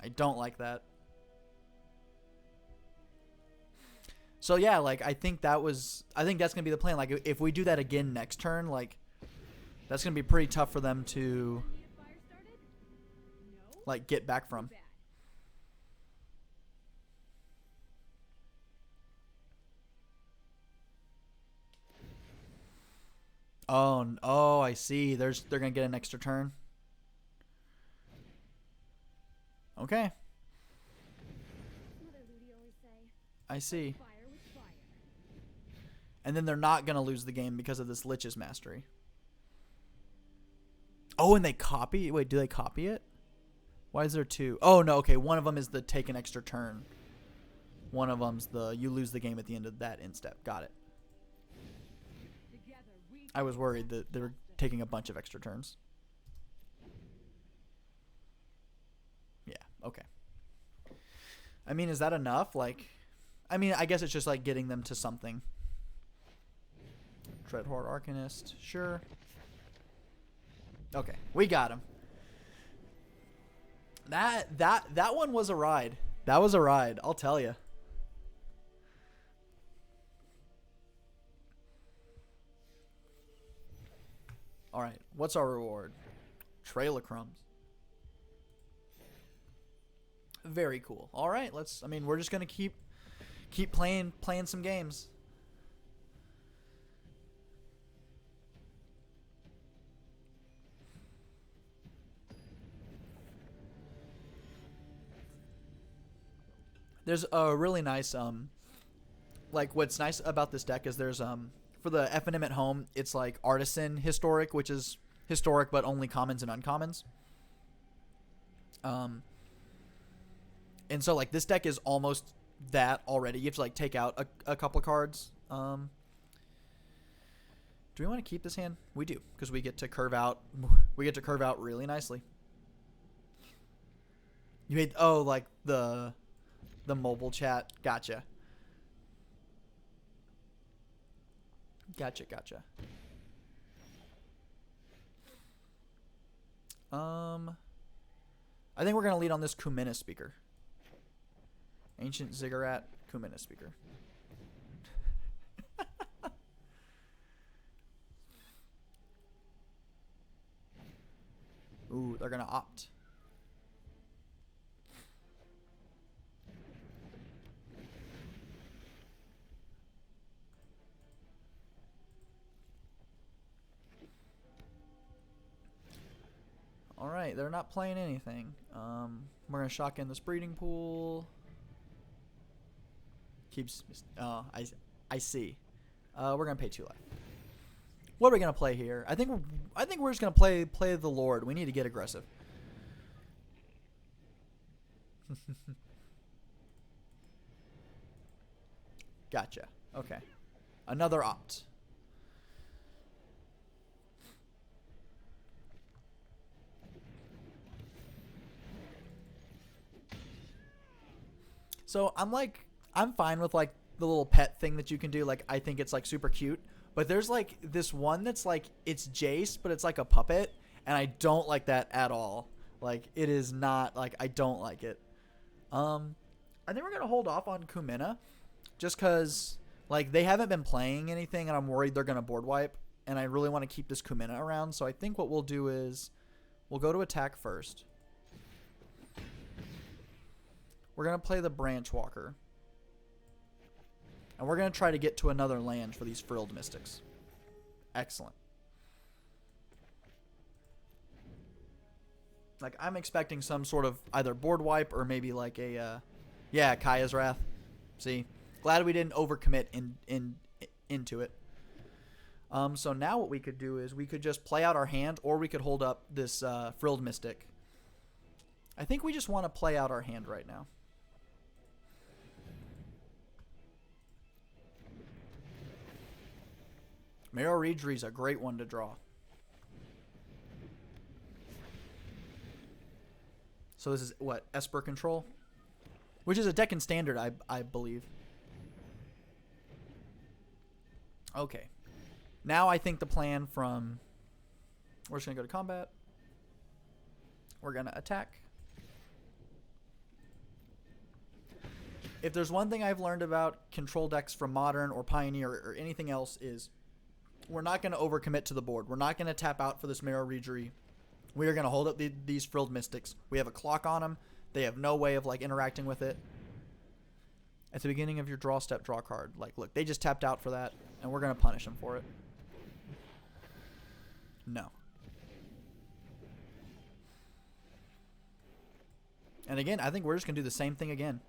I don't like that. So yeah, like I think that's gonna be the plan. Like if we do that again next turn, like that's gonna be pretty tough for them to like get back from. Oh, I see. They're gonna get an extra turn. Okay. I see. And then they're not gonna lose the game because of this Lich's Mastery. Oh, and they copy. Wait, do they copy it? Why is there 2? Oh no. Okay, one of them is the take an extra turn. One of them's the you lose the game at the end of that end step. Got it. I was worried that they were taking a bunch of extra turns. Yeah, okay. I mean, is that enough? Like, I mean, I guess it's just like getting them to something. Dreadhorde Arcanist, sure. Okay, we got him. That one was a ride. That was a ride, I'll tell you. All right, what's our reward? Trail of Crumbs. Very cool. All right, I mean, we're just gonna keep playing some games. There's a really nice like what's nice about this deck is there's for the FNM at home, it's like Artisan Historic, which is historic but only commons and uncommons. And so like this deck is almost that already. You have to like take out a couple of cards. Do we want to keep this hand? We do, because we get to curve out. We get to curve out really nicely. You made like the mobile chat. Gotcha. Gotcha. I think we're gonna lead on this Kumina Speaker. Ancient Ziggurat Kumina Speaker. Ooh, they're gonna opt. Alright, they're not playing anything. We're gonna shotgun this breeding pool. Keeps I see. We're gonna pay 2 life. What are we gonna play here? I think we're just gonna play the Lord. We need to get aggressive. Gotcha. Okay. Another opt. So I'm fine with like the little pet thing that you can do. Like I think it's like super cute. But there's like this one that's like it's Jace, but it's like a puppet, and I don't like that at all. Like it is not like I don't like it. I think we're gonna hold off on Kumina, just cause like they haven't been playing anything, and I'm worried they're gonna board wipe, and I really want to keep this Kumina around. So I think what we'll do is we'll go to attack first. We're going to play the Branch Walker. And we're going to try to get to another land for these Frilled Mystics. Excellent. Like, I'm expecting some sort of either board wipe or maybe like a, yeah, Kaya's Wrath. See? Glad we didn't overcommit into it. So now what we could do is we could just play out our hand, or we could hold up this Frilled Mystic. I think we just want to play out our hand right now. Marrow Reedry is a great one to draw. So this is what? Esper Control? Which is a deck in Standard, I believe. Okay. Now I think the plan from... We're just going to go to combat. We're going to attack. If there's one thing I've learned about control decks from Modern or Pioneer or anything else is we're not going to overcommit to the board. We're not going to tap out for this Marrow Reedry. We are going to hold up these Frilled Mystics. We have a clock on them. They have no way of like interacting with it. At the beginning of your draw step, draw a card. Like, look, they just tapped out for that, and we're going to punish them for it. No. And again, I think we're just going to do the same thing again.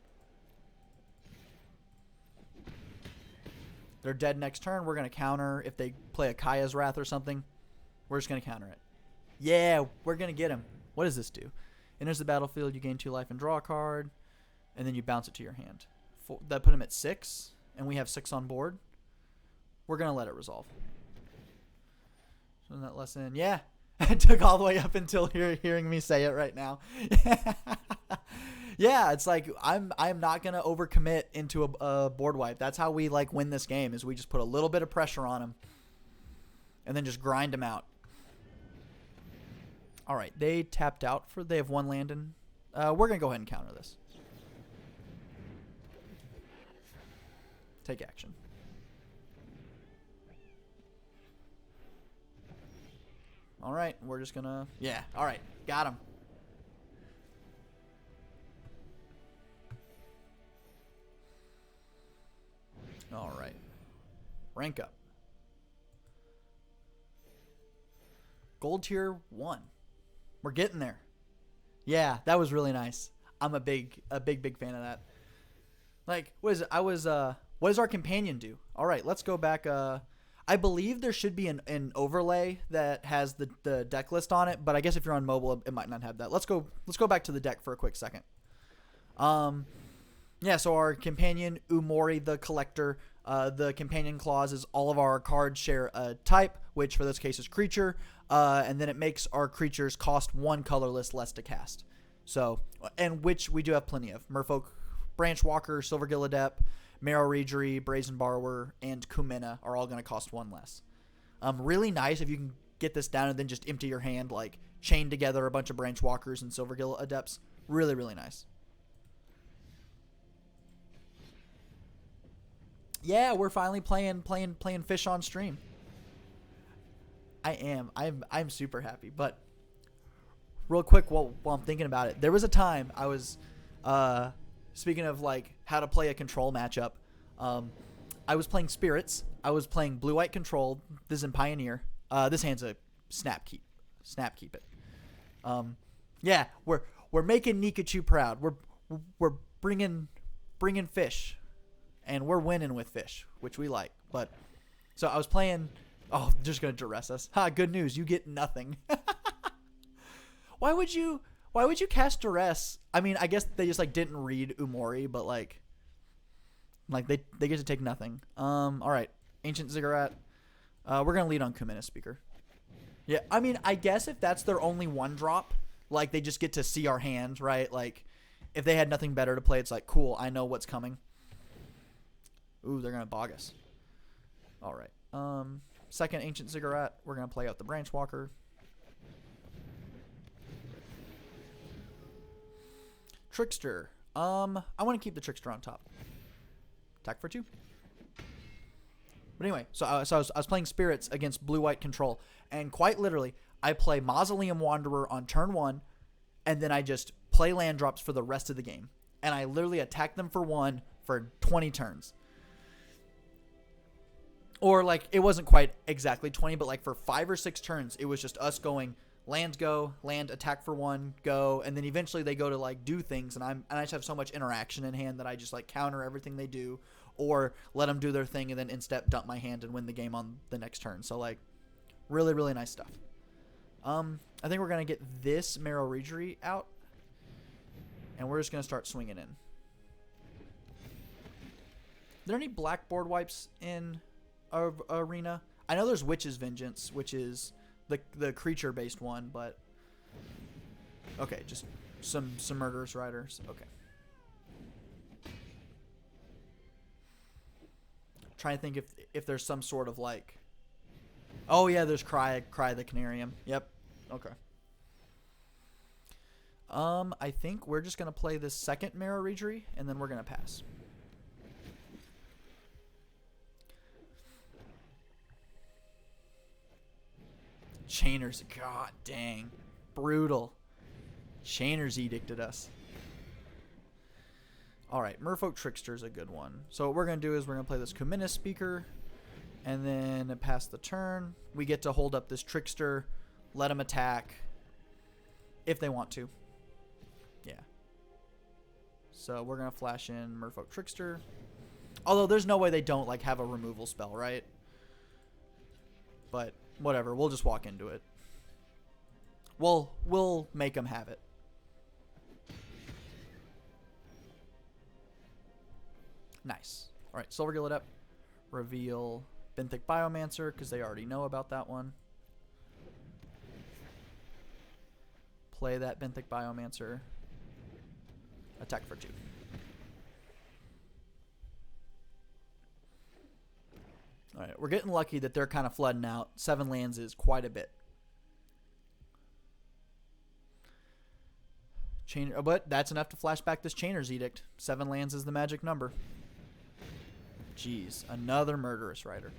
They're dead next turn. We're going to counter. If they play a Kaya's Wrath or something, we're just going to counter it. Yeah, we're going to get him. What does this do? Enters the battlefield. You gain 2 life and draw a card. And then you bounce it to your hand. That put him at 6. And we have 6 on board. We're going to let it resolve. So that lesson. Yeah. It took all the way up until hearing me say it right now. Yeah, it's like I'm not gonna overcommit into a board wipe. That's how we like win this game. Is we just put a little bit of pressure on them, and then just grind them out. All right, they tapped out for. They have 1 land in. We're gonna go ahead and counter this. Take action. All right, we're just gonna. Yeah. All right, got him. All right. Rank up. Gold tier 1. We're getting there. Yeah, that was really nice. I'm a big fan of that. Like, what is it? What does our companion do? All right, let's go back. I believe there should be an overlay that has the deck list on it, but I guess if you're on mobile, it might not have that. Let's go back to the deck for a quick second. Yeah, so our companion, Umori the Collector, the companion clause is all of our cards share a type, which for this case is creature, and then it makes our creatures cost 1 colorless less to cast. So, and which we do have plenty of. Merfolk, Branch Walker, Silvergill Adept, Marrow Reedry, Brazen Borrower, and Kumina are all going to cost 1 less. Really nice if you can get this down and then just empty your hand, like chain together a bunch of Branch Walkers and Silvergill Adepts. Really, really nice. Yeah, we're finally playing fish on stream. I am. I'm super happy. But real quick, while I'm thinking about it, there was a time I was speaking of like how to play a control matchup. I was playing Spirits. I was playing blue-white control. This is in Pioneer. This hand's a snap keep it. Yeah, we're making Nikachu proud. We're bringing fish. And we're winning with fish, which we like. But so I was playing. Oh, they're just gonna duress us. Ha! Good news. You get nothing. Why would you cast duress? I mean, I guess they just like didn't read Umori, but like they get to take nothing. All right. Ancient Ziggurat. We're going to lead on Kumina Speaker. Yeah, I mean, I guess if that's their only one drop, like they just get to see our hand, right? Like if they had nothing better to play, it's like, cool, I know what's coming. Ooh, they're going to bog us. All right. Second Ancient Ziggurat. We're going to play out the Branch Walker. Trickster. I want to keep the Trickster on top. Attack for 2. But anyway, so I was playing Spirits against blue-white control. And quite literally, I play Mausoleum Wanderer on turn 1. And then I just play land drops for the rest of the game. And I literally attack them for 1 for 20 turns. Or, like, it wasn't quite exactly 20, but, like, for 5 or 6 turns, it was just us going land, go, land, attack for 1, go. And then eventually they go to, like, do things. And I just have so much interaction in hand that I just, like, counter everything they do. Or let them do their thing and then instep dump my hand and win the game on the next turn. So, like, really, really nice stuff. I think we're going to get this Marrow Regery out. And we're just going to start swinging in. Are there any blackboard wipes in our arena? I know there's Witch's Vengeance, which is the creature-based one, but... Okay, just some Murderous Riders. Okay. Trying to think if there's some sort of, like... Oh, yeah, there's Cry the Canarium. Yep. Okay. I think we're just going to play this second Marrow Regery, and then we're going to pass. Chainers, god dang. Brutal. Chainers edicted us. Alright, Merfolk Trickster is a good one. So what we're going to do is we're going to play this Kumina Speaker, and then pass the turn. We get to hold up this Trickster, let them attack, if they want to. Yeah. So we're going to flash in Merfolk Trickster. Although there's no way they don't, like, have a removal spell, right? But whatever, we'll just walk into it. We'll make them have it. Nice. All right, Silver Gillet up. Reveal Benthic Biomancer because they already know about that one. Play that Benthic Biomancer. Attack for 2. All right, we're getting lucky that they're kind of flooding out. 7 lands is quite a bit. But that's enough to flash back this Chainer's Edict. 7 lands is the magic number. Jeez, another Murderous Rider.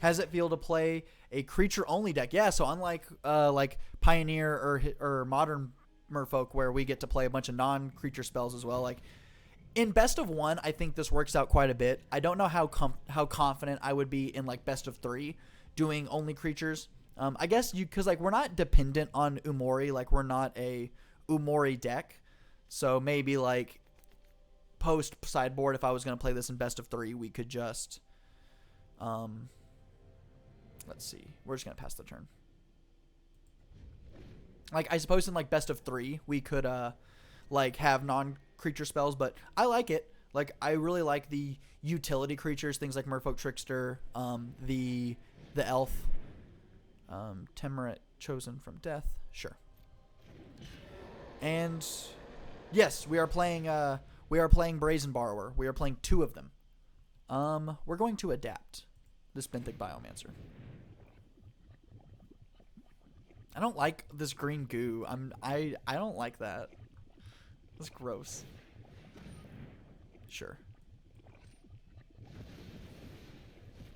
How does it feel to play a creature-only deck? Yeah, so unlike like Pioneer or Modern Merfolk, where we get to play a bunch of non-creature spells as well, like in best of 1, I think this works out quite a bit. I don't know how confident I would be in like best of 3 doing only creatures. I guess because like we're not dependent on Umori, like we're not a Umori deck, so maybe like post sideboard, if I was going to play this in best of 3, we could just let's see, we're just going to pass the turn. Like I suppose in like best of 3 we could like have non-creature spells, but I like it. Like I really like the utility creatures, things like Merfolk Trickster, the elf, Temerate Chosen from Death, sure. And yes, we are playing Brazen Borrower. We are playing 2 of them. We're going to adapt this Benthic Biomancer. I don't like this green goo. I don't like that. That's gross. Sure.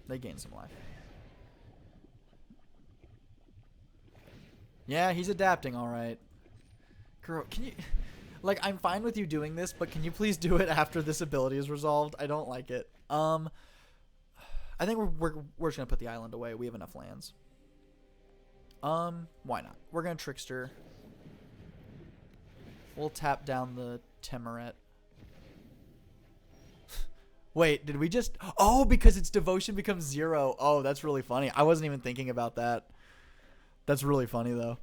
They gain some life. Yeah, he's adapting all right. Girl, can you... Like, I'm fine with you doing this, but can you please do it after this ability is resolved? I don't like it. I think we're just going to put the island away. We have enough lands. Why not? We're going to Trickster. We'll tap down the Temerate. Wait, did we just... Oh, because its devotion becomes 0. Oh, that's really funny. I wasn't even thinking about that. That's really funny, though.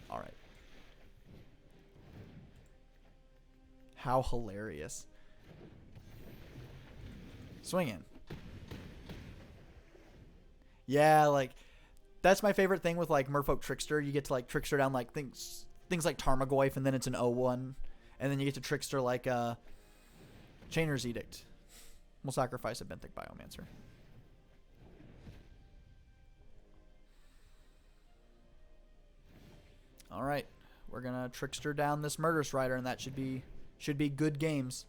All right. How hilarious. Swing in. Yeah, like that's my favorite thing with like Merfolk Trickster. You get to like Trickster down like things like Tarmogoyf, and then it's an 0-1, and then you get to Trickster like Chainer's Edict. We'll sacrifice a Benthic Biomancer. All right, we're gonna Trickster down this Murderous Rider, and that should be good games.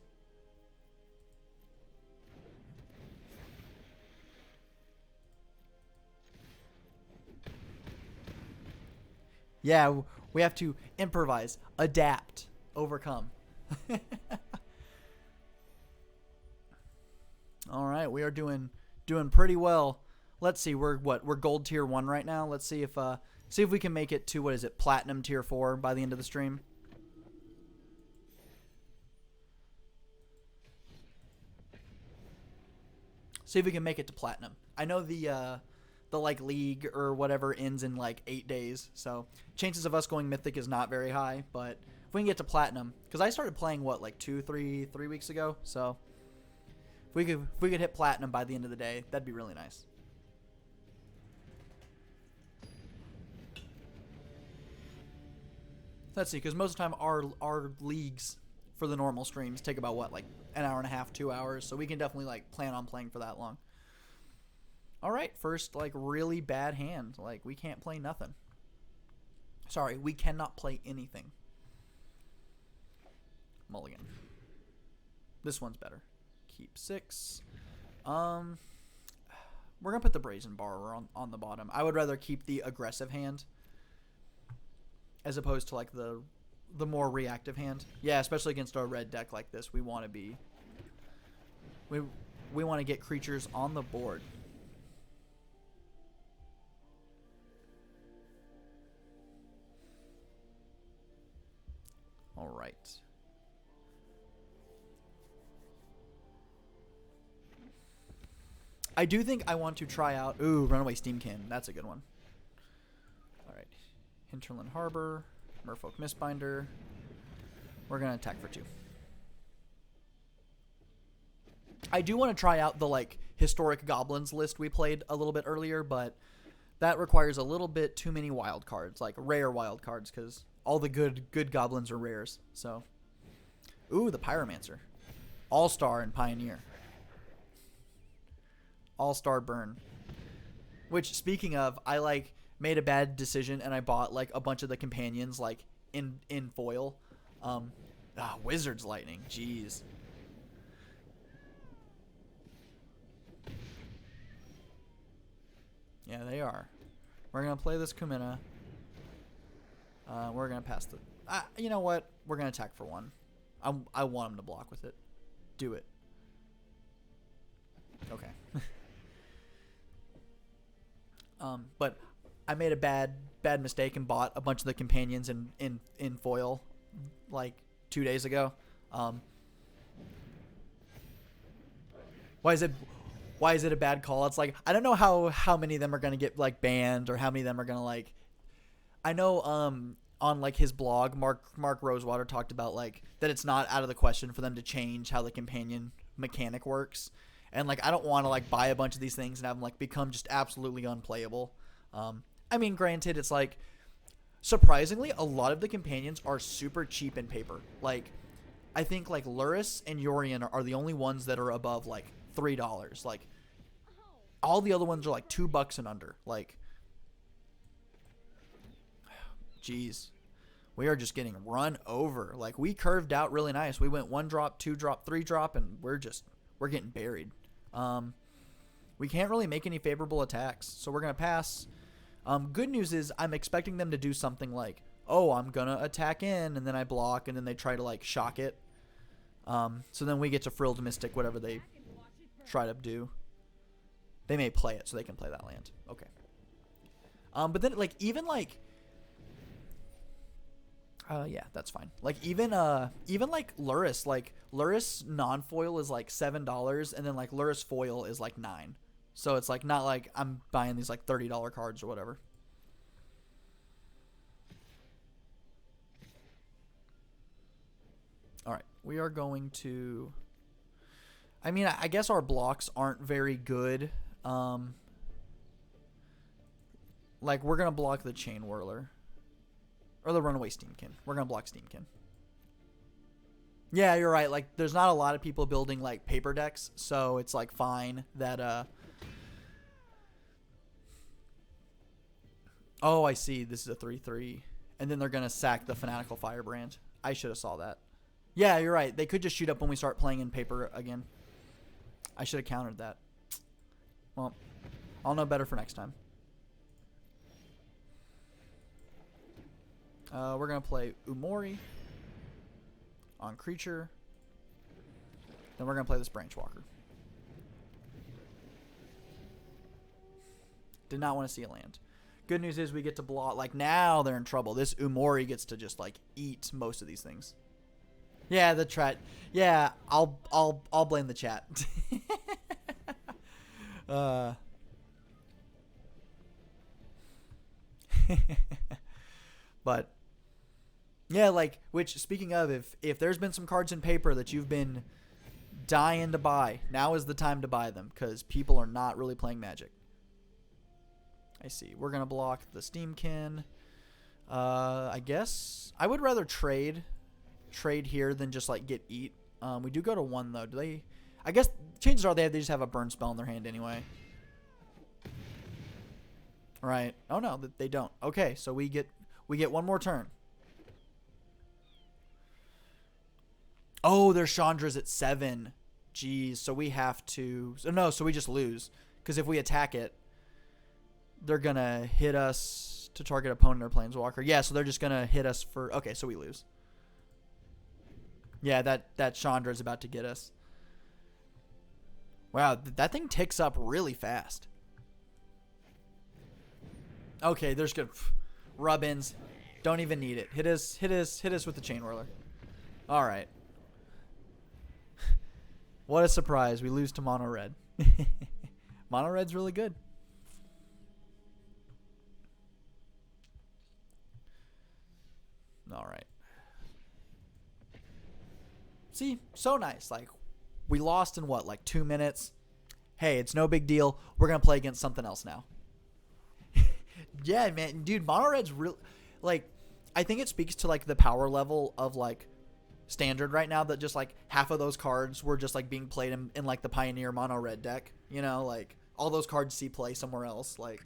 Yeah, we have to improvise, adapt, overcome. All right, we are doing pretty well. Let's see, we're gold tier 1 right now. Let's see if we can make it to, what is it, platinum tier 4 by the end of the stream. See if we can make it to platinum. I know the like league or whatever ends in like 8 days, so chances of us going mythic is not very high, but if we can get to platinum, because I started playing what, like 3 weeks ago, so if we could hit platinum by the end of the day, that'd be really nice. Let's see, because most of the time our leagues for the normal streams take about what, like an hour and a half, 2 hours, so we can definitely like plan on playing for that long. All right, first like really bad hand. Like we can't play nothing. Sorry, we cannot play anything. Mulligan. This one's better. Keep 6. We're gonna put the Brazen Borrower on the bottom. I would rather keep the aggressive hand as opposed to like the more reactive hand. Yeah, especially against a red deck like this, we want to be we want to get creatures on the board. All right. I do think I want to try out... Ooh, Runaway Steamkin. That's a good one. All right. Hinterland Harbor. Merfolk Mistbinder. We're going to attack for 2. I do want to try out the, like, Historic Goblins list we played a little bit earlier, but that requires a little bit too many wild cards, like rare wild cards, because all the good goblins are rares. So, ooh, the Pyromancer. All-Star and Pioneer. All-Star Burn. Which, speaking of, I like made a bad decision and I bought like a bunch of the companions like in foil. Wizard's Lightning. Jeez. Yeah, they are. We're gonna play this Kumina. We're gonna pass the. You know what? We're gonna attack for 1. I want him to block with it. Do it. Okay. But I made a bad mistake and bought a bunch of the companions in foil like 2 days ago. Why is it a bad call? It's like I don't know how many of them are gonna get like banned or how many of them are gonna like. I know on like his blog, Mark Rosewater talked about like that it's not out of the question for them to change how the companion mechanic works. And like I don't want to like buy a bunch of these things and have them like become just absolutely unplayable. I mean, granted, it's like surprisingly a lot of the companions are super cheap in paper. Like I think like Luris and Yorion are the only ones that are above like $3. Like all the other ones are like $2 and under. Like, jeez, we are just getting run over. Like we curved out really nice. We went 1 drop, 2 drop, 3 drop, and we're getting buried. We can't really make any favorable attacks, so we're gonna pass. Good news is I'm expecting them to do something like, oh, I'm gonna attack in, and then I block, and then they try to like shock it. So then we get to Frilled Mystic, whatever they try to do. They may play it, so they can play that land. Okay. But then like even like. Yeah, that's fine. Like even like Luris non-foil is like $7, and then like Luris foil is like $9. So it's like not like I'm buying these like $30 cards or whatever. All right, we are going to I mean, I guess our blocks aren't very good. Like, we're going to block the Chain Whirler. Or the Runaway Steamkin. We're going to block Steamkin. Yeah, you're right. Like, there's not a lot of people building, like, paper decks. So it's, like, fine that, Oh, I see. This is a 3/3. And then they're going to sack the Fanatical Firebrand. I should have saw that. Yeah, you're right. They could just shoot up when we start playing in paper again. I should have countered that. Well, I'll know better for next time. We're going to play Umori on creature. Then we're going to play this Branchwalker. Did not want to see a land. Good news is we get to block. Like, now they're in trouble. This Umori gets to just, like, eat most of these things. Yeah, the chat. Yeah, I'll blame the chat. But yeah, like, which, speaking of, if there's been some cards in paper that you've been dying to buy, now is the time to buy them, because people are not really playing Magic. I see. We're gonna block the Steamkin. I guess I would rather trade here than just, like, get eat. We do go to 1 though. Do they? I guess chances are they just have a burn spell in their hand anyway. Right. Oh no, they don't. Okay, so we get 1 more turn. Oh, their Chandra's at 7. Jeez, so we have to. So we just lose, because if we attack it, they're gonna hit us to target opponent or planeswalker. Yeah, so they're just gonna hit us for. Okay, so we lose. Yeah, that Chandra is about to get us. Wow, that thing ticks up really fast. Okay, there's good rub-ins. Don't even need it. Hit us with the Chain Whirler. All right. What a surprise. We lose to Mono Red. Mono Red's really good. All right. See, so nice. Like, we lost in what, like 2 minutes? Hey, it's no big deal. We're going to play against something else now. Yeah, man. Dude, Mono Red's real. Like, I think it speaks to, like, the power level of, like, Standard right now, that just, like, half of those cards were just, like, being played in like, the Pioneer Mono Red deck. You know, like, all those cards see play somewhere else. Like,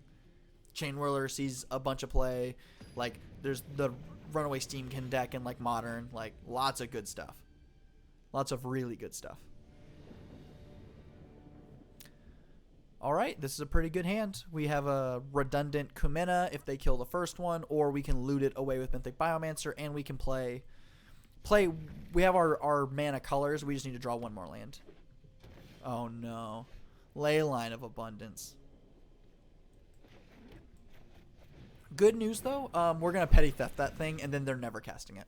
Chain Whirler sees a bunch of play. Like, there's the Runaway Steamkin deck in, like, Modern. Like, lots of good stuff. Lots of really good stuff. All right, this is a pretty good hand. We have a redundant Kumena if they kill the first one, or we can loot it away with Mythic Biomancer, and we can play. We have our mana colors. We just need to draw 1 more land. Oh no, Leyline of Abundance. Good news though, we're gonna Petty Theft that thing, and then they're never casting it.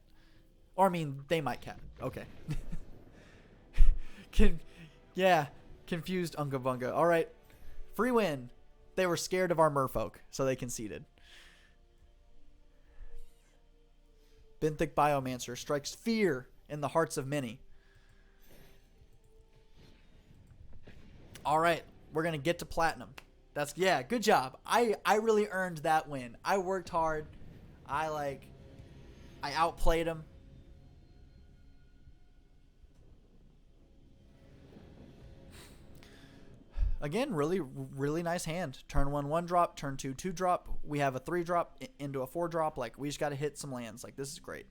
Or I mean, they might cast. Okay. Confused Unga Bunga. All right. Free win. They were scared of our Merfolk, so they conceded. Benthic Biomancer strikes fear in the hearts of many. All right, we're going to get to platinum. Yeah, good job. I really earned that win. I worked hard. I outplayed him. Again, really, really nice hand. Turn 1, 1-drop. Turn 2, 2-drop. We have a 3-drop into a 4-drop. Like, we just got to hit some lands. Like, this is great.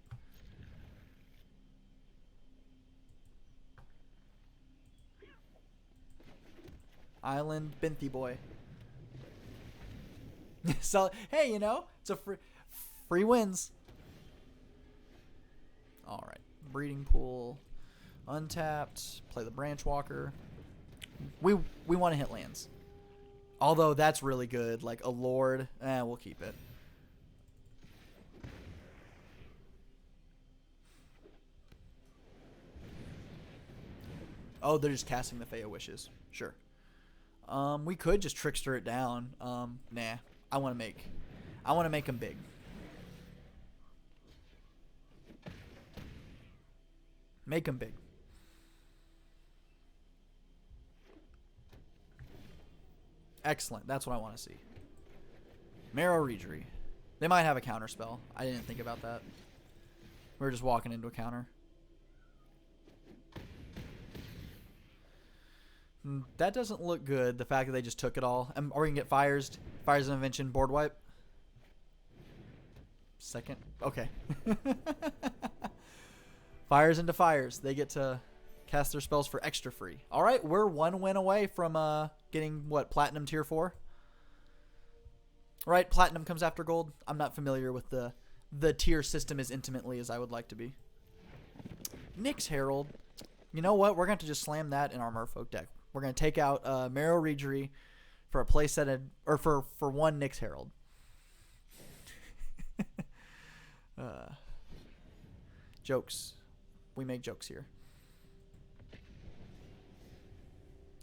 Island Binthy Boy. So, hey, you know, it's a free wins. All right. Breeding Pool. Untapped. Play the Branchwalker. We want to hit lands. Although that's really good. Like a Lord. We'll keep it. Oh, they're just casting the Fey of Wishes. Sure. We could just Trickster it down. Nah. I want to make him big. Make him big. Excellent. That's what I want to see. Marrow Regery. They might have a counter spell. I didn't think about that. We were just walking into a counter. That doesn't look good, the fact that they just took it all. Or we can get Fires. Fires of Invention, board wipe. Second. Okay. Fires into Fires. They get to cast their spells for extra free. All right, we're 1 win away from getting, what, Platinum Tier 4? Right, Platinum comes after Gold. I'm not familiar with the tier system as intimately as I would like to be. Nyx Herald. You know what? We're going to just slam that in our Merfolk deck. We're going to take out Marrow Regery for a playset, or for 1 Nyx Herald. Jokes. We make jokes here.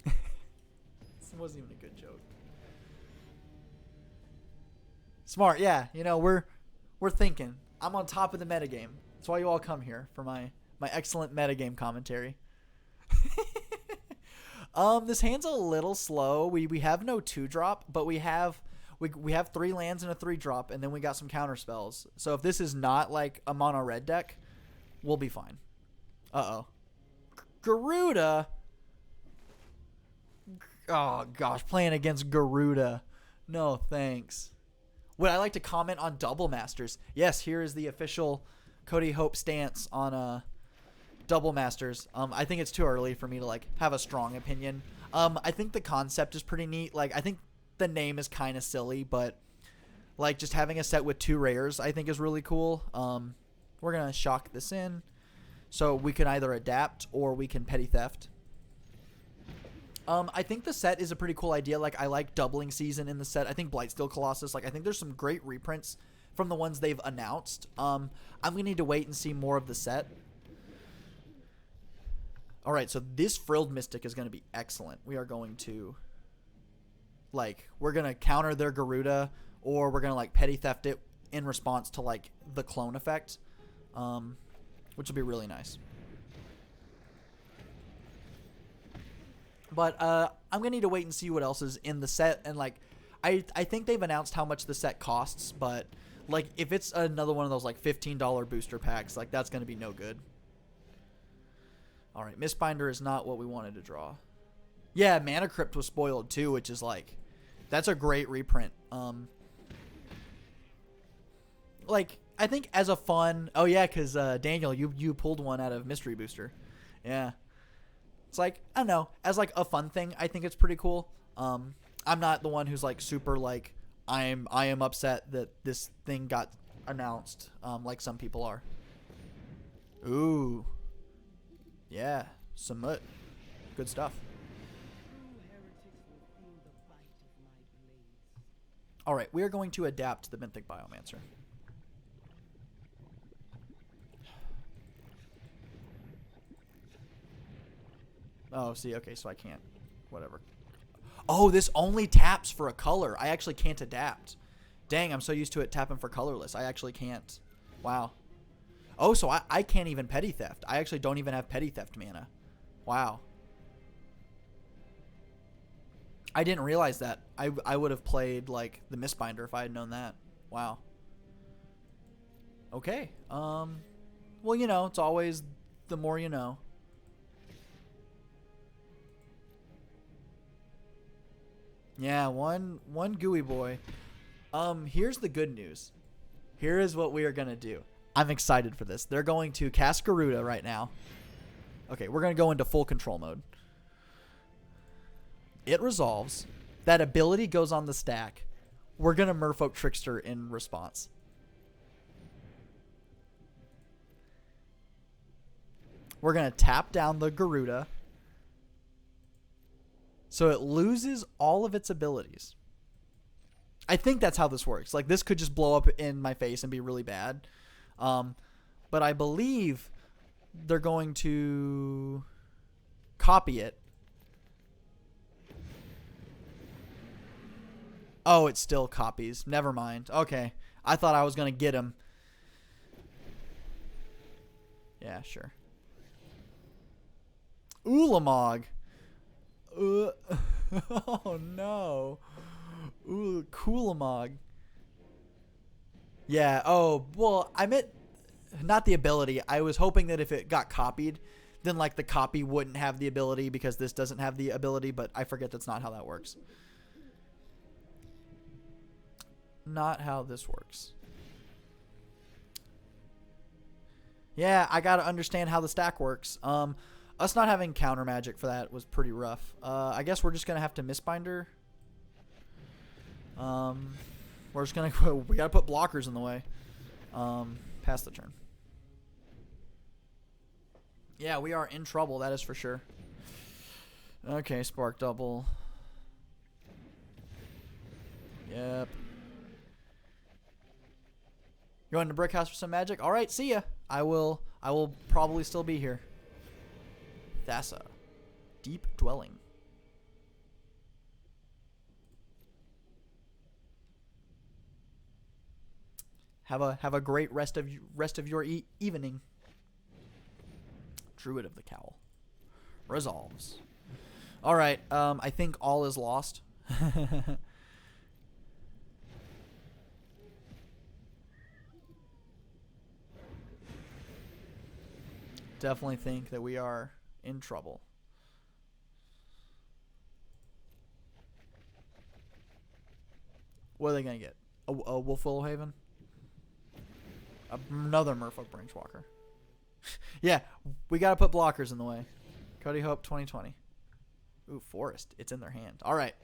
This wasn't even a good joke. Smart, yeah. You know, we're thinking. I'm on top of the metagame. That's why you all come here, for my excellent metagame commentary. This hand's a little slow. We have no 2-drop, but we have 3 lands and a 3-drop, and then we got some counter spells. So if this is not like a mono red deck, we'll be fine. Uh-oh. Garuda. Oh gosh, playing against Garuda. No thanks. Would I like to comment on Double Masters? Yes, here is the official Cody Hope stance on Double Masters. I think it's too early for me to like have a strong opinion. I think the concept is pretty neat. Like, I think the name is kind of silly, but like just having a set with 2 rares I think is really cool. We're gonna shock this in, so we can either adapt or we can petty theft. I think the set is a pretty cool idea. Like, I like doubling season in the set. I think Blightsteel Colossus, like, I think there's some great reprints from the ones they've announced. I'm gonna need to wait and see more of the set. All right, so this Frilled Mystic is going to be excellent. We are going to, like, we're going to counter their Garuda, or we're going to, like, petty theft it in response to, like, the clone effect, which will be really nice. But I'm going to need to wait and see what else is in the set. And, like, I think they've announced how much the set costs, but, like, if it's another one of those, like, $15 booster packs, like, that's going to be no good. All right, Mistbinder is not what we wanted to draw. Yeah, Mana Crypt was spoiled too, which is like, that's a great reprint. Like, I think as a fun, oh yeah, because Daniel, you pulled one out of Mystery Booster. Yeah. It's like, I don't know, as like a fun thing, I think it's pretty cool. I'm not the one who's like super like, I am upset that this thing got announced, like some people are. Ooh. Yeah, Samut. Good stuff. Alright, we are going to adapt the Mythic Biomancer. Oh, see, okay, so I can't. Whatever. Oh, this only taps for a color. I actually can't adapt. Dang, I'm so used to it tapping for colorless. I actually can't. Wow. Oh, so I can't even petty theft. I actually don't even have petty theft mana. Wow. I didn't realize that. I would have played like the Mistbinder if I had known that. Wow. Okay. Well, you know, it's always the more you know. Yeah, one gooey boy. Here's the good news. Here is what we are gonna do. I'm excited for this. They're going to cast Garuda right now. Okay, we're going to go into full control mode. It resolves. That ability goes on the stack. We're going to Merfolk Trickster in response. We're going to tap down the Garuda, so it loses all of its abilities. I think that's how this works. Like, this could just blow up in my face and be really bad. But I believe they're going to copy it. Oh, it still copies. Never mind. Okay. I thought I was going to get him. Yeah, sure. Ulamog. Oh, no. Ooh, Coolamog. Yeah. Oh, well, I meant not the ability. I was hoping that if it got copied, then like the copy wouldn't have the ability because this doesn't have the ability, but I forget that's not how that works. Not how this works. Yeah, I gotta understand how the stack works. Us not having counter magic for that was pretty rough. I guess we're just gonna have to misbinder. We're just gonna we gotta put blockers in the way. Pass the turn. Yeah, we are in trouble. That is for sure. Okay, spark double. Yep. Going to brick house for some magic. All right, see ya. I will probably still be here. Thassa. Deep dwelling. Have a great rest of your evening. Druid of the Cowl. Resolves. All right. I think all is lost. Definitely think that we are in trouble. What are they gonna get? A Wolf Willowhaven? Another Merfolk Branchwalker. Yeah, we gotta put blockers in the way. Cody Hope 2020. Ooh, Forest. It's in their hand. All right.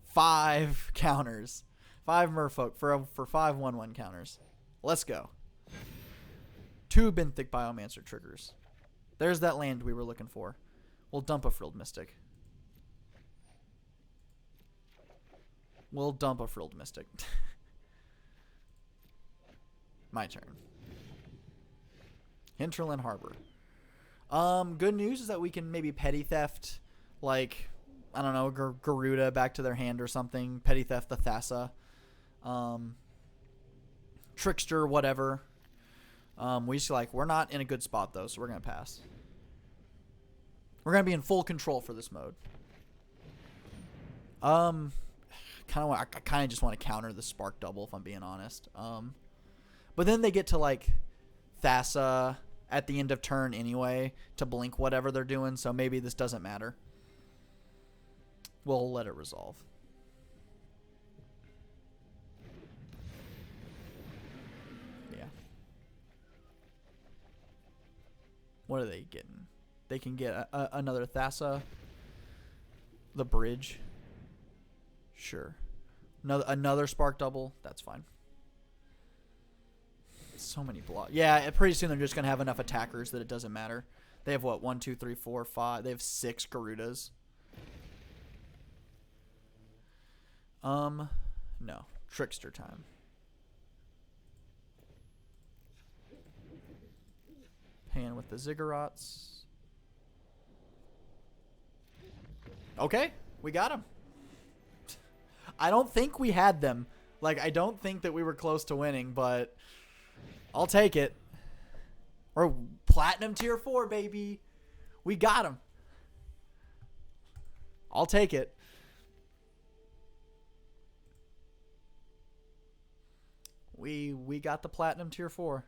5 counters. 5 Merfolk for 5 1/1 counters. Let's go. 2 Benthic Biomancer triggers. There's that land we were looking for. We'll dump a Frilled Mystic. My turn. Hinterland Harbor. Good news is that we can maybe petty theft, like, I don't know, Garuda back to their hand or something. Petty theft the Thassa. Trickster, whatever. We're not in a good spot though, so we're gonna pass. We're gonna be in full control for this mode. I kind of just want to counter the spark double if I'm being honest. But then they get to like Thassa at the end of turn anyway to blink whatever they're doing, so maybe this doesn't matter. We'll let it resolve. Yeah. What are they getting? They can get another Thassa. The bridge. Sure. Another spark double. That's fine. So many blocks. Yeah, pretty soon they're just going to have enough attackers that it doesn't matter. They have what? 1, 2, 3, 4, 5. They have 6 Garudas. No. Trickster time. Hand with the Ziggurats. Okay, we got him. I don't think we had them. Like, I don't think that we were close to winning, but I'll take it. Or Platinum Tier 4, baby. We got him. I'll take it. We got the Platinum Tier 4.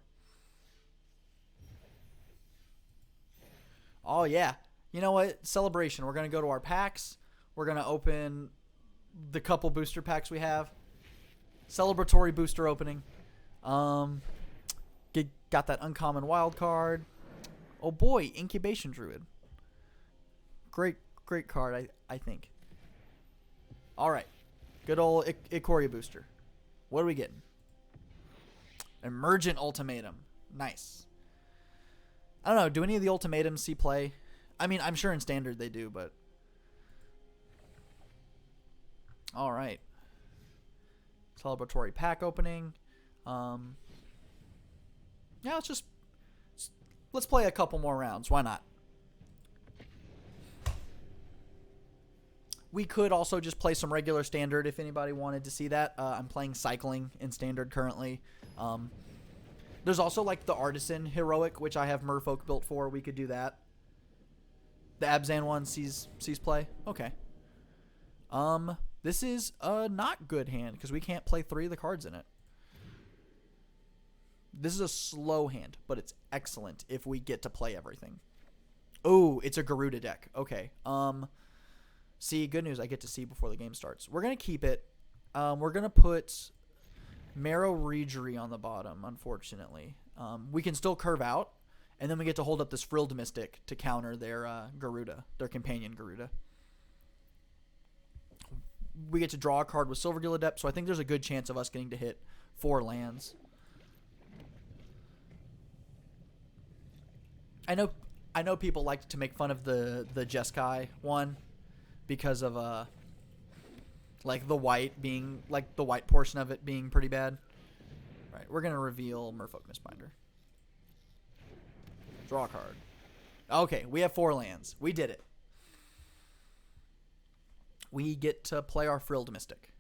Oh, yeah. You know what? Celebration. We're going to go to our packs. We're going to open the couple booster packs we have. Celebratory booster opening. Got that uncommon wild card. Oh boy, Incubation Druid. Great card, I think. Alright. Good old Ikoria booster. What are we getting? Emergent Ultimatum. Nice. I don't know, do any of the ultimatums see play? I mean, I'm sure in Standard they do, but... Alright. Celebratory pack opening. Yeah, let's play a couple more rounds. Why not? We could also just play some regular Standard if anybody wanted to see that. I'm playing Cycling in Standard currently. There's also like the Artisan Heroic, which I have Merfolk built for. We could do that. The Abzan one sees play. Okay. This is a not good hand because we can't play 3 of the cards in it. This is a slow hand, but it's excellent if we get to play everything. Oh, it's a Garuda deck. Okay. See, good news. I get to see before the game starts. We're going to keep it. We're going to put Marrow Regery on the bottom, unfortunately. We can still curve out, and then we get to hold up this Frilled Mystic to counter their Garuda, their companion Garuda. We get to draw a card with Silvergill Adept, so I think there's a good chance of us getting to hit 4 lands. I know people like to make fun of the Jeskai one because of like the white being like the white portion of it being pretty bad. All right, we're gonna reveal Merfolk Mistbinder. Draw a card. Okay, we have 4 lands. We did it. We get to play our Frilled Mystic.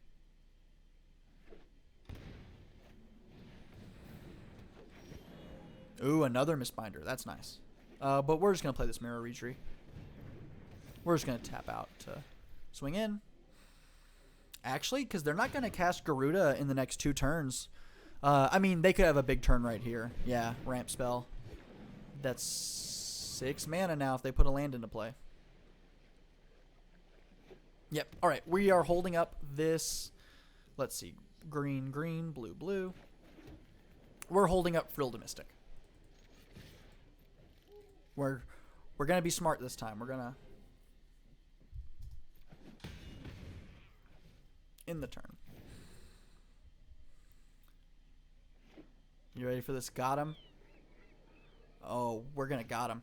Ooh, another Mistbinder. That's nice. But we're just going to play this Marrow Regery. We're just going to tap out to swing in. Actually, because they're not going to cast Garuda in the next 2 turns. I mean, they could have a big turn right here. Yeah, ramp spell. That's 6 mana now if they put a land into play. Yep. All right. We are holding up this. Let's see. Green, green, blue, blue. We're holding up Frilled Mystic. We're going to be smart this time. We're going to in the turn. You ready for this? Got him. Oh, we're going to got him.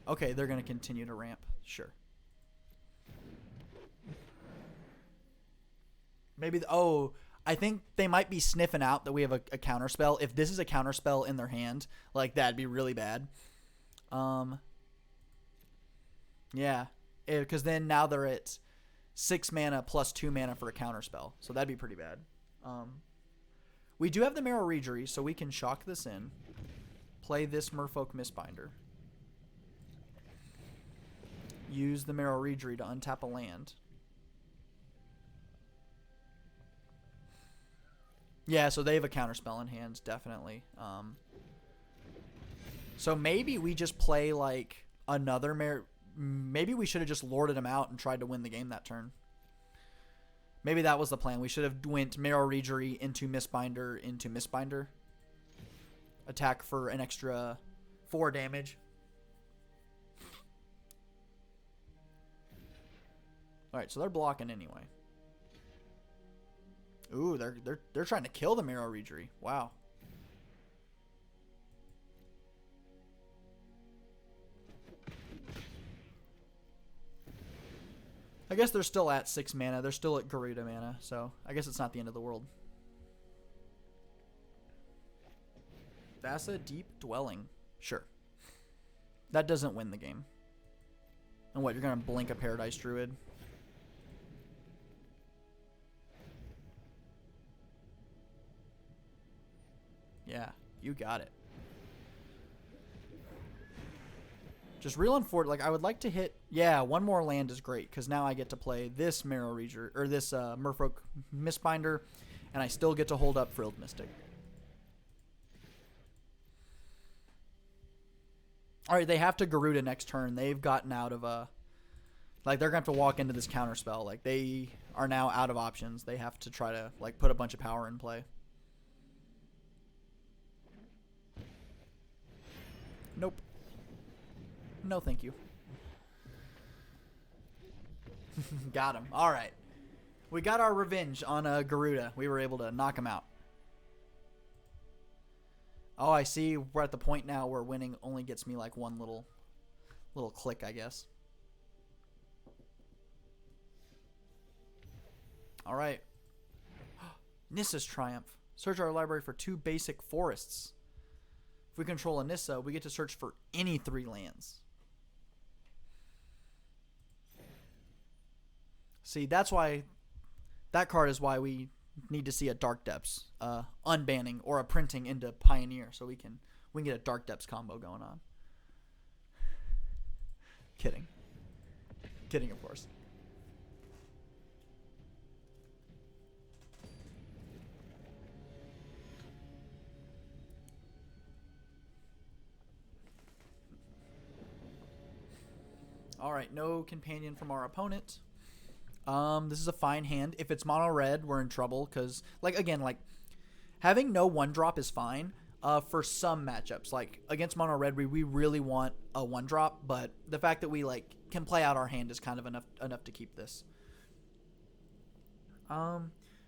Okay, they're going to continue to ramp. Sure. Maybe, I think they might be sniffing out that we have a counter spell. If this is a counter spell in their hand, like, that'd be really bad. Yeah, because then now they're at 6 mana plus 2 mana for a counter spell. So that'd be pretty bad. We do have the Marrow Regery, so we can shock this in. Play this Merfolk Mistbinder. Use the Marrow Regery to untap a land. Yeah, so they have a counterspell in hand, definitely. So maybe we just play like another maybe we should have just lorded him out and tried to win the game that turn. Maybe that was the plan. We should have went Marrow Regery into Mistbinder. Attack for an extra 4 damage. All right, so they're blocking anyway. Ooh, they're trying to kill the Marrow Regery. Wow. I guess they're still at 6 mana. They're still at Garuda mana, so I guess it's not the end of the world. Vasa Deep Dwelling. Sure. That doesn't win the game. And what, you're going to blink a Paradise Druid? Yeah, you got it. Just reeling forward. Like, I would like to hit... Yeah, 1 more land is great, because now I get to play this Marrow Regery, or this Merfolk Mistbinder, and I still get to hold up Frilled Mystic. Alright, they have to Garuda next turn. They've gotten out of a... Like, they're going to have to walk into this counterspell. Like, they are now out of options. They have to try to, like, put a bunch of power in play. Nope. No, thank you. Got him. All right. We got our revenge on Garuda. We were able to knock him out. Oh, I see. We're at the point now where winning only gets me like one little click, I guess. All right. Nissa's Triumph. Search our library for 2 basic forests. If we control a Nissa, we get to search for any 3 lands. See, that's why... That card is why we need to see a Dark Depths unbanning or a printing into Pioneer, so we can get a Dark Depths combo going on. Kidding, of course. All right, no companion from our opponent. This is a fine hand. If it's mono red, we're in trouble because, like, again, like having no one drop is fine. For some matchups, like against mono red, we really want a one drop, but the fact that we like can play out our hand is kind of enough to keep this.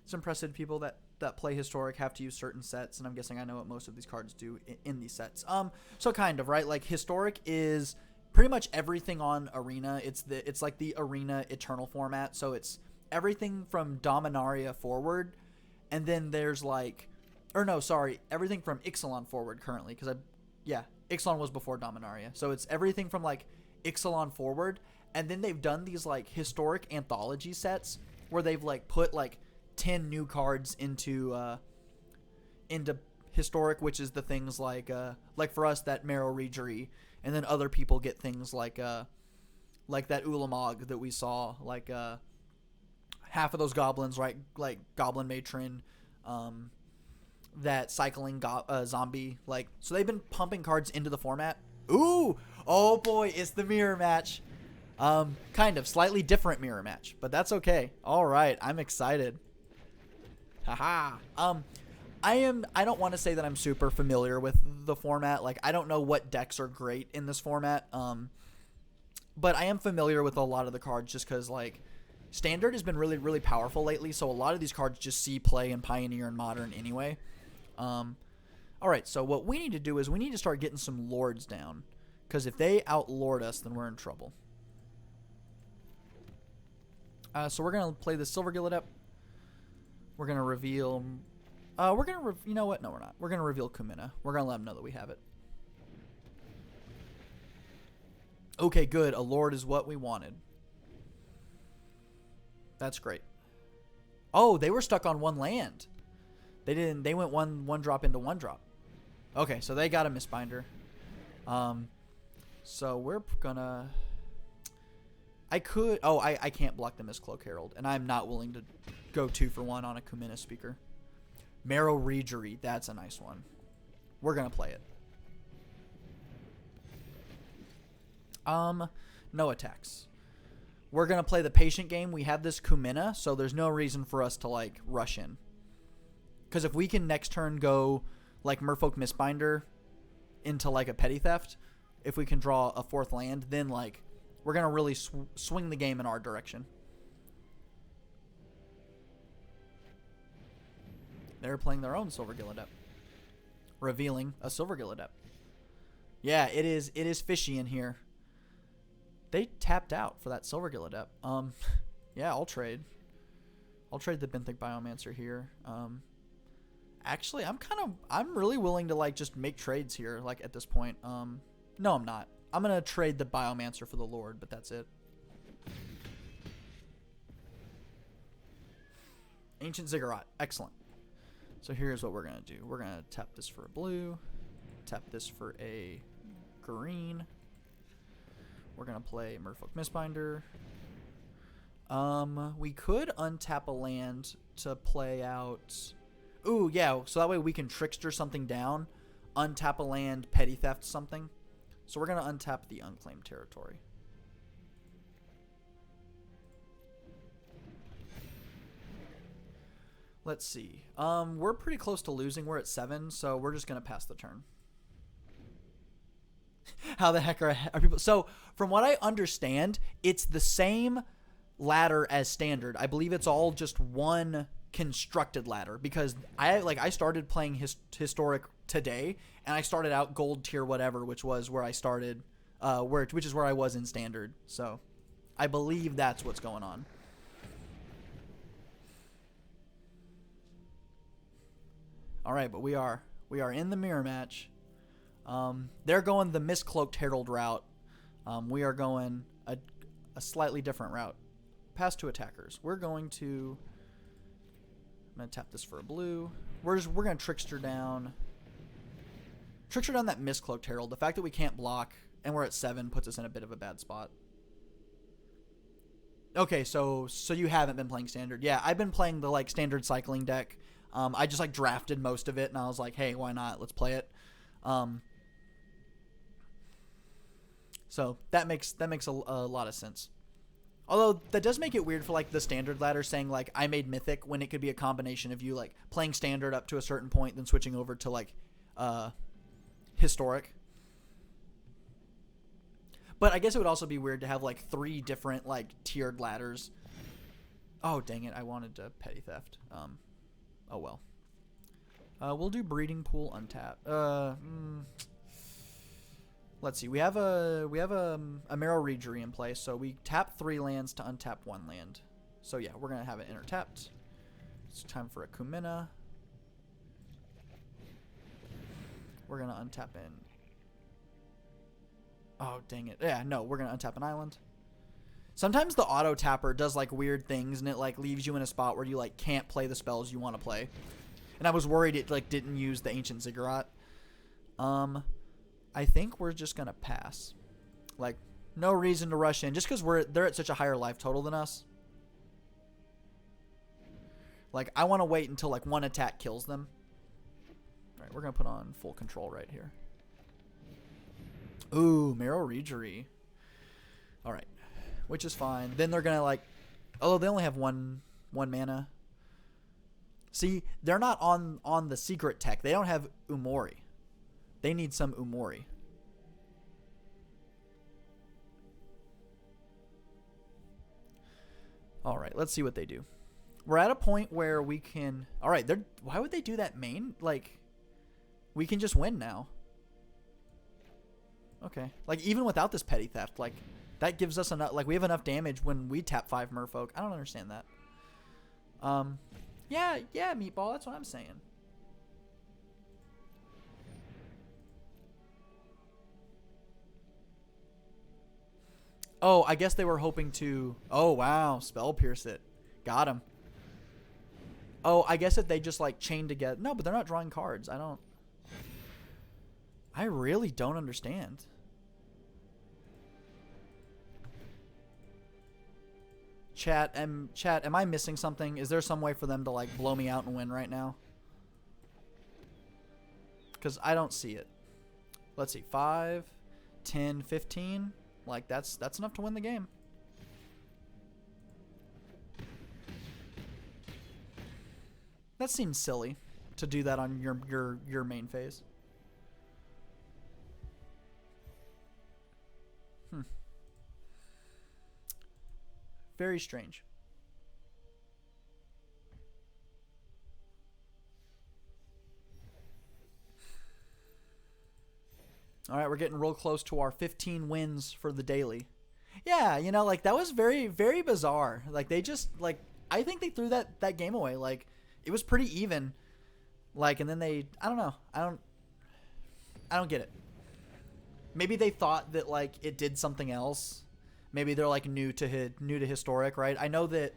It's impressive people that play historic have to use certain sets, and I'm guessing I know what most of these cards do in these sets. So kind of right, like historic is pretty much everything on Arena. It's like the Arena Eternal format, so it's everything from Dominaria forward, and then there's like, or no, sorry, everything from Ixalan forward currently, because Ixalan was before Dominaria, so it's everything from like Ixalan forward, and then they've done these like historic anthology sets where they've like put like 10 new cards into historic, which is the things like for us that Marrow Regery, and then other people get things like that Ulamog that we saw, like half of those goblins, right, like Goblin Matron, that cycling zombie, like, so they've been pumping cards into the format. Ooh, oh boy, it's the mirror match. Kind of slightly different mirror match, but that's okay. All right, I'm excited. Haha. I don't want to say that I'm super familiar with the format. Like, I don't know what decks are great in this format. But I am familiar with a lot of the cards just because, like, Standard has been really, really powerful lately. So a lot of these cards just see play in Pioneer and Modern anyway. All right, so what we need to do is we need to start getting some Lords down. Because if they outlord us, then we're in trouble. So we're going to play the Silver Gillidup. We're going to reveal... you know what? No, we're not. We're going to reveal Kumina. We're going to let them know that we have it. Okay, good. A Lord is what we wanted. That's great. Oh, they were stuck on one land. They went one drop into one drop. Okay, so they got a Mistbinder. So we're gonna... I can't block the Mistcloak Herald, and I'm not willing to go 2 for 1 on a Kumina speaker. Marrow Regery, that's a nice one. We're gonna play it. No attacks. We're gonna play the patient game. We have this Kumina, so there's no reason for us to like rush in. Because if we can next turn go like Merfolk Mistbinder into like a Petty Theft, if we can draw a 4th land, then like we're gonna really swing the game in our direction. They're playing their own Silver Gillidup, revealing a Silver Gillidup. Yeah, it is fishy in here. They tapped out for that Silver Gillidup. Yeah, I'll trade. I'll trade the Benthic Biomancer here. Actually, I'm really willing to like just make trades here, like at this point. No, I'm not. I'm gonna trade the Biomancer for the Lord, but that's it. Ancient Ziggurat, excellent. So here's what we're gonna do. We're gonna tap this for a blue, tap this for a green. We're gonna play Merfolk Mistbinder. We could untap a land to play out. Ooh, yeah. So that way we can trickster something down, untap a land, petty theft something. So we're gonna untap the unclaimed territory. Let's see. We're pretty close to losing. We're at 7, so we're just gonna pass the turn. How the heck are people? So from what I understand, it's the same ladder as Standard. I believe it's all just one constructed ladder because I started playing historic today, and I started out gold tier whatever, which was where I started, which is where I was in Standard. So I believe that's what's going on. All right, but we are in the mirror match. They're going the Mistcloaked Herald route. We are going a slightly different route. Pass to attackers. I'm going to tap this for a blue. We're going to trickster down that Mistcloaked Herald. The fact that we can't block and we're at 7 puts us in a bit of a bad spot. Okay, so you haven't been playing Standard. Yeah, I've been playing the like Standard cycling deck. I just like drafted most of it, and I was like, hey, why not? Let's play it. So that makes a lot of sense. Although that does make it weird for like the standard ladder saying like I made mythic when it could be a combination of you like playing standard up to a certain point then switching over to like historic. But I guess it would also be weird to have like 3 different like tiered ladders. Oh dang it! I wanted to petty theft. Oh well. We'll do breeding pool untap. Let's see. We have a Merrow Regery in place, so we tap 3 lands to untap 1 land. So yeah, we're gonna have it intertapped. It's time for a Kumina. We're gonna untap in. Oh dang it! Yeah, no, we're gonna untap an island. Sometimes the auto tapper does like weird things, and it like leaves you in a spot where you like can't play the spells you want to play. And I was worried it like didn't use the Ancient Ziggurat. I think we're just gonna pass. Like, no reason to rush in just because they're at such a higher life total than us. Like, I want to wait until like 1 attack kills them. All right, we're gonna put on full control right here. Ooh, Merrow Regery. All right, which is fine. Then they're gonna like, although they only have one mana. See, they're not on the secret tech. They don't have Umori. They need some Umori. All right, let's see what they do. We're at a point where we can... All right, why would they do that main? Like, we can just win now. Okay. Like, even without this petty theft, like, that gives us enough... Like, we have enough damage when we tap 5 Merfolk. I don't understand that. Yeah, Meatball, that's what I'm saying. Oh, I guess they were hoping to... Oh, wow. Spell Pierce it. Got him. Oh, I guess if they just, like, chain together... No, but they're not drawing cards. I really don't understand. Chat, am I missing something? Is there some way for them to, like, blow me out and win right now? Because I don't see it. Let's see. 5, 10, 15... Like, that's enough to win the game. That seems silly to do that on your main phase. Very strange. All right, we're getting real close to our 15 wins for the daily. Yeah, you know, like that was very, very bizarre. Like they just like I think they threw that game away. Like it was pretty even. Like and then they I don't know. I don't get it. Maybe they thought that like it did something else. Maybe they're like new to historic, right? I know that.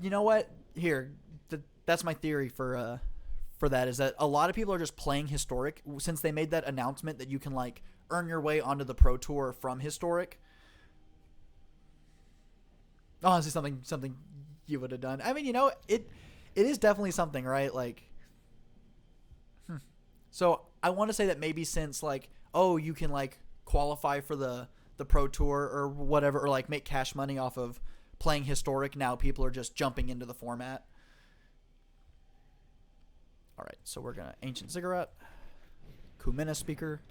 You know what? Here, that's my theory for that is that a lot of people are just playing historic since they made that announcement that you can like earn your way onto the pro tour from historic. Honestly, something you would have done. I mean, you know, it is definitely something, right? Like, so I want to say that maybe since like, oh, you can like qualify for the pro tour or whatever, or like make cash money off of playing historic. Now people are just jumping into the format. All right, so we're gonna Ancient Ziggurat, Kumina Speaker.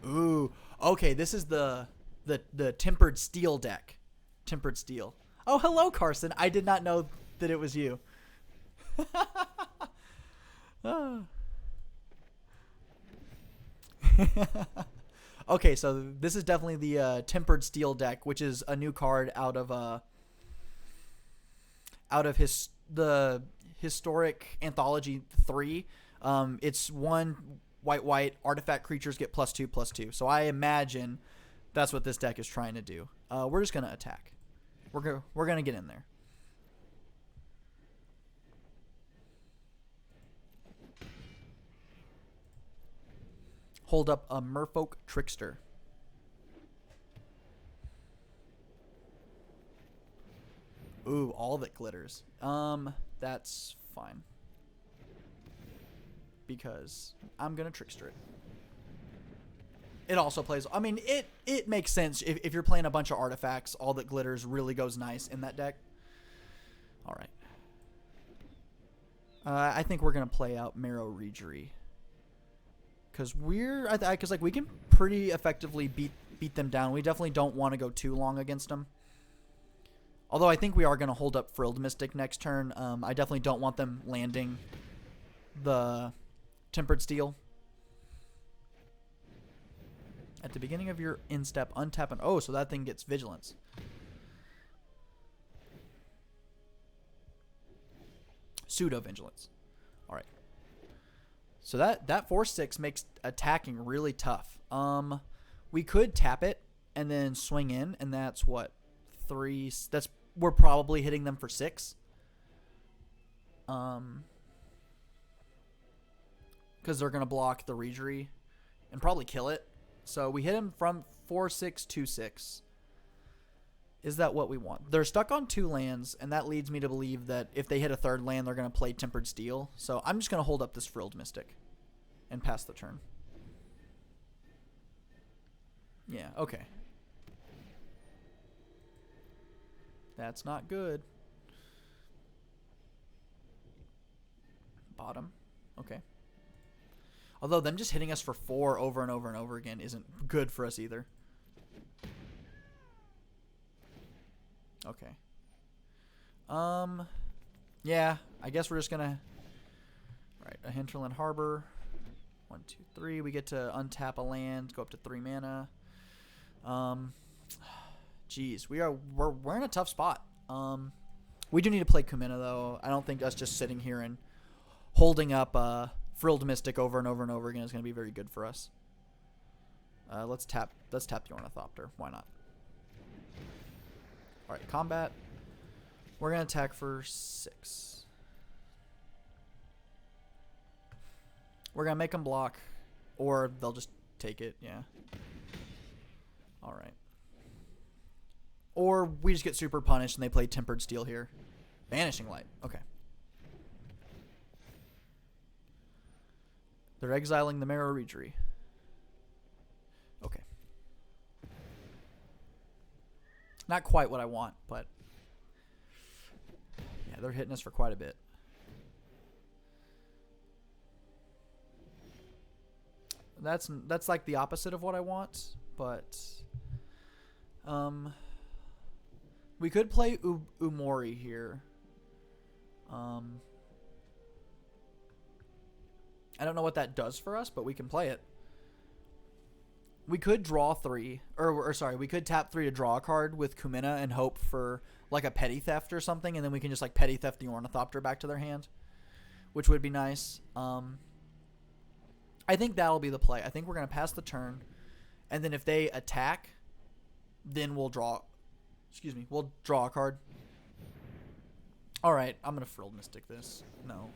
Ooh, okay, this is the Tempered Steel deck. Tempered Steel. Oh, hello, Carson. I did not know that it was you. Okay, so this is definitely the Tempered Steel deck, which is a new card out of the Historic Anthology 3. It's 1 white artifact creatures get +2/+2. So I imagine that's what this deck is trying to do. We're just gonna attack. We're gonna get in there. Hold up a Merfolk Trickster. Ooh, all that glitters. That's fine. because I'm going to Trickster it. It also plays... I mean, it makes sense. If you're playing a bunch of artifacts, all that glitters really goes nice in that deck. All right. I think we're going to play out Marrow Regery. Because like, we can pretty effectively beat them down. We definitely don't want to go too long against them. Although I think we are going to hold up Frilled Mystic next turn. I definitely don't want them landing the Tempered Steel. At the beginning of your in-step, untap and... Oh, so that thing gets Vigilance. Pseudo-Vigilance. Alright. So that 4/6 makes attacking really tough. We could tap it and then swing in, and that's what? 3... We're probably hitting them for 6. Because they're going to block the Regery and probably kill it. So we hit him from 4/6 to 6. Is that what we want? They're stuck on 2 lands, and that leads me to believe that if they hit a 3rd land, they're going to play Tempered Steel. So I'm just going to hold up this Frilled Mystic and pass the turn. Yeah, okay. That's not good. Bottom. Okay. Although them just hitting us for 4 over and over and over again isn't good for us either. Okay. Yeah, I guess we're just gonna... Right, a Hinterland Harbor. 1, 2, 3. We get to untap a land, go up to 3 mana. Jeez, we're in a tough spot. We do need to play Kumina though. I don't think us just sitting here and holding up Frilled Mystic over and over and over again is going to be very good for us. Let's tap the Ornithopter. Why not? All right, combat. We're going to attack for 6. We're going to make them block, or they'll just take it. Yeah. All right. Or we just get super punished and they play Tempered Steel here. Vanishing Light. Okay. They're exiling the Marrow Regery. Okay. Not quite what I want, but... Yeah, they're hitting us for quite a bit. That's like the opposite of what I want, but... we could play Umori here. I don't know what that does for us, but we can play it. We could draw 3, or sorry, we could tap 3 to draw a card with Kumina and hope for like a Petty Theft or something, and then we can just like Petty Theft the Ornithopter back to their hand, which would be nice. I think that'll be the play. I think we're gonna pass the turn, and then if they attack, then we'll draw. Excuse me, we'll draw a card. All right, I'm gonna Frilled Mystic this. No.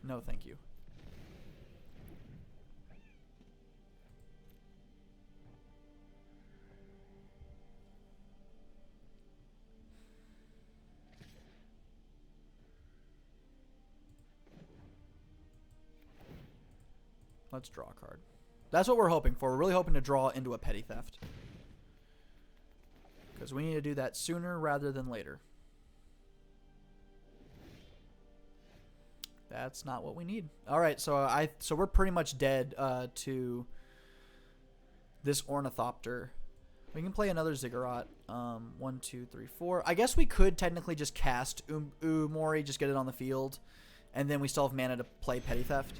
No, thank you. Let's draw a card. That's what we're hoping for. We're really hoping to draw into a Petty Theft. Because we need to do that sooner rather than later. That's not what we need. All right, so we're pretty much dead to this Ornithopter. We can play another Ziggurat. 1, 2, 3, 4. I guess we could technically just cast Umori, just get it on the field, and then we still have mana to play Petty Theft.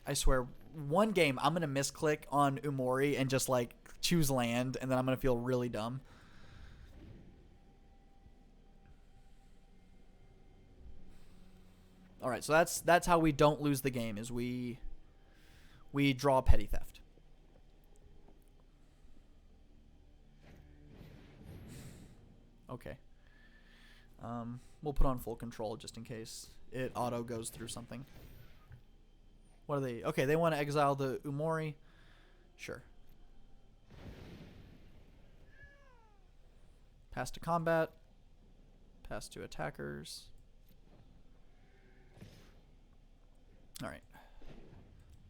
I swear, one game I'm gonna misclick on Umori and just like choose land, and then I'm gonna feel really dumb. All right, so that's how we don't lose the game, is we draw Petty Theft. Okay. We'll put on full control just in case it auto goes through something. What are they? Okay, they want to exile the Umori. Sure. Pass to combat. Pass to attackers. All right.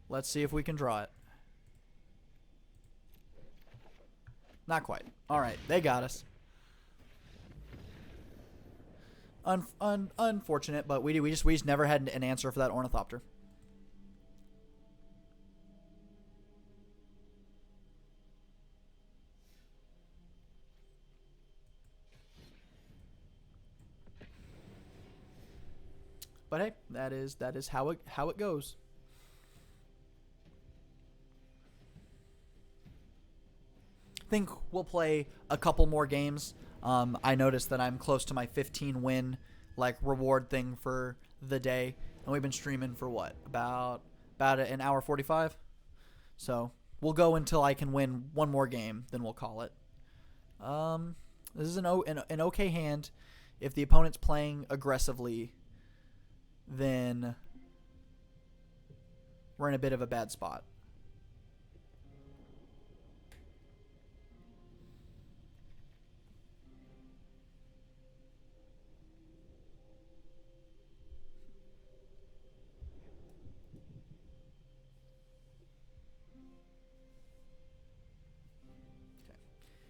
Let's see if we can draw it. Not quite. All right, they got us. Unfortunate, but we just never had an answer for that Ornithopter. But hey, that is how it goes. I think we'll play a couple more games. I noticed that I'm close to my 15 win like reward thing for the day, and we've been streaming for what, about an hour 45. So we'll go until I can win one more game, then we'll call it. This is an okay hand. If the opponent's playing aggressively, then we're in a bit of a bad spot.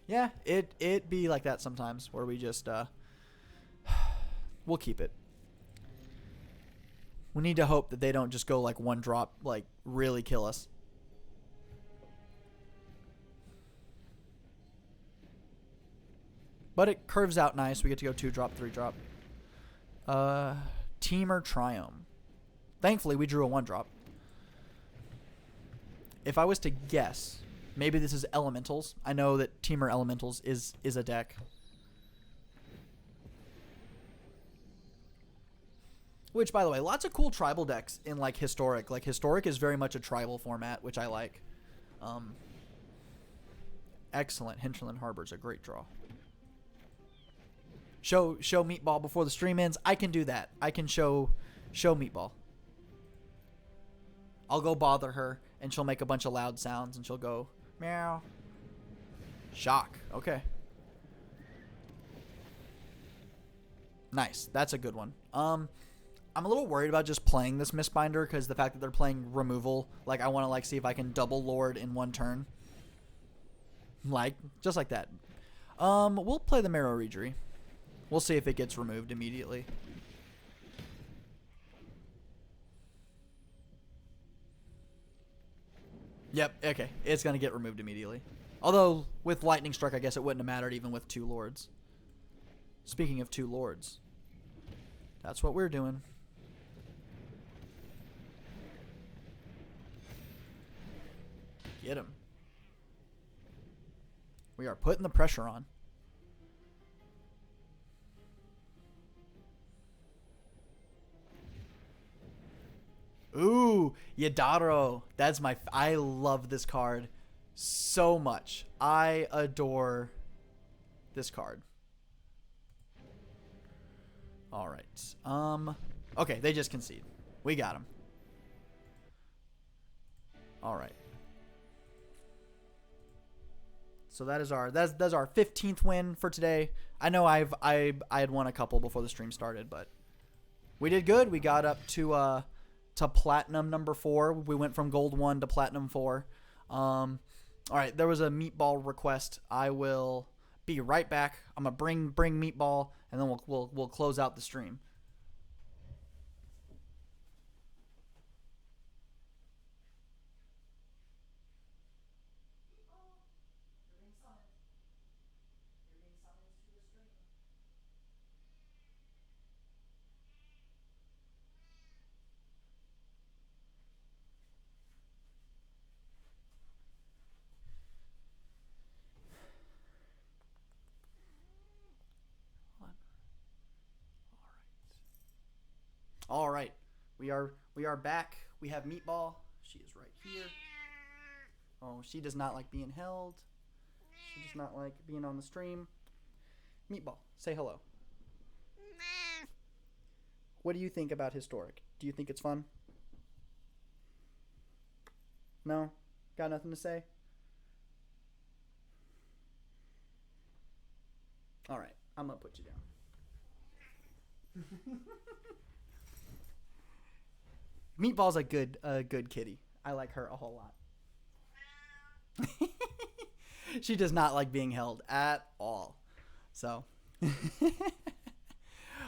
Yeah, it be like that sometimes, where we just we'll keep it. We need to hope that they don't just go like one drop, like really kill us. But it curves out nice. We get to go 2 drop, 3 drop. Teamer Triome. Thankfully, we drew a 1 drop. If I was to guess, maybe this is Elementals. I know that Teamer Elementals is a deck. Which, by the way, lots of cool tribal decks in like Historic. Like Historic is very much a tribal format, which I like. Excellent. Hinterland Harbor's a great draw. Show Meatball before the stream ends. I can do that. I can show Meatball. I'll go bother her, and she'll make a bunch of loud sounds, and she'll go meow. Shock. Okay. Nice. That's a good one. I'm a little worried about just playing this Mistbinder because the fact that they're playing removal, like I want to like see if I can double Lord in one turn. Like, just like that. We'll play the Marrow Regery. We'll see if it gets removed immediately. Yep, okay. It's going to get removed immediately. Although, with Lightning Strike, I guess it wouldn't have mattered even with 2 Lords. Speaking of 2 Lords, that's what we're doing. Get him. We are putting the pressure on. Ooh, Yadaro. That's my... I love this card so much. I adore this card. All right. Okay, they just concede. We got him. All right. So that's our 15th win for today. I know I had won a couple before the stream started, but we did good. We got up to platinum number 4. We went from gold 1 to platinum 4. All right, there was a Meatball request. I will be right back. I'm gonna bring Meatball, and then we'll close out the stream. All right, we are back. We have Meatball. She is right here. Oh, she does not like being held. She does not like being on the stream. Meatball, say hello. What do you think about Historic? Do you think it's fun? No? Got nothing to say? All right, I'm gonna put you down. Meatball's a good kitty. I like her a whole lot. She does not like being held at all. So,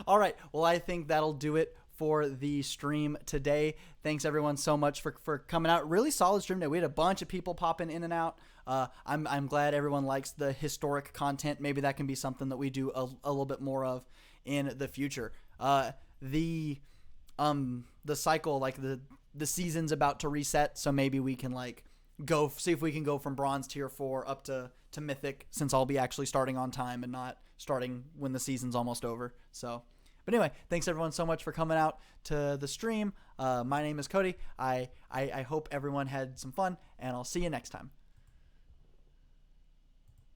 all right. Well, I think that'll do it for the stream today. Thanks everyone so much for coming out. Really solid stream today. We had a bunch of people popping in and out. I'm glad everyone likes the historic content. Maybe that can be something that we do a little bit more of in the future. The cycle, like the season's about to reset, so maybe we can like go see if we can go from bronze tier 4 up to mythic, since I'll be actually starting on time and not starting when the season's almost over. So, but anyway, thanks everyone so much for coming out to the stream. My name is Cody. I hope everyone had some fun, and I'll see you next time.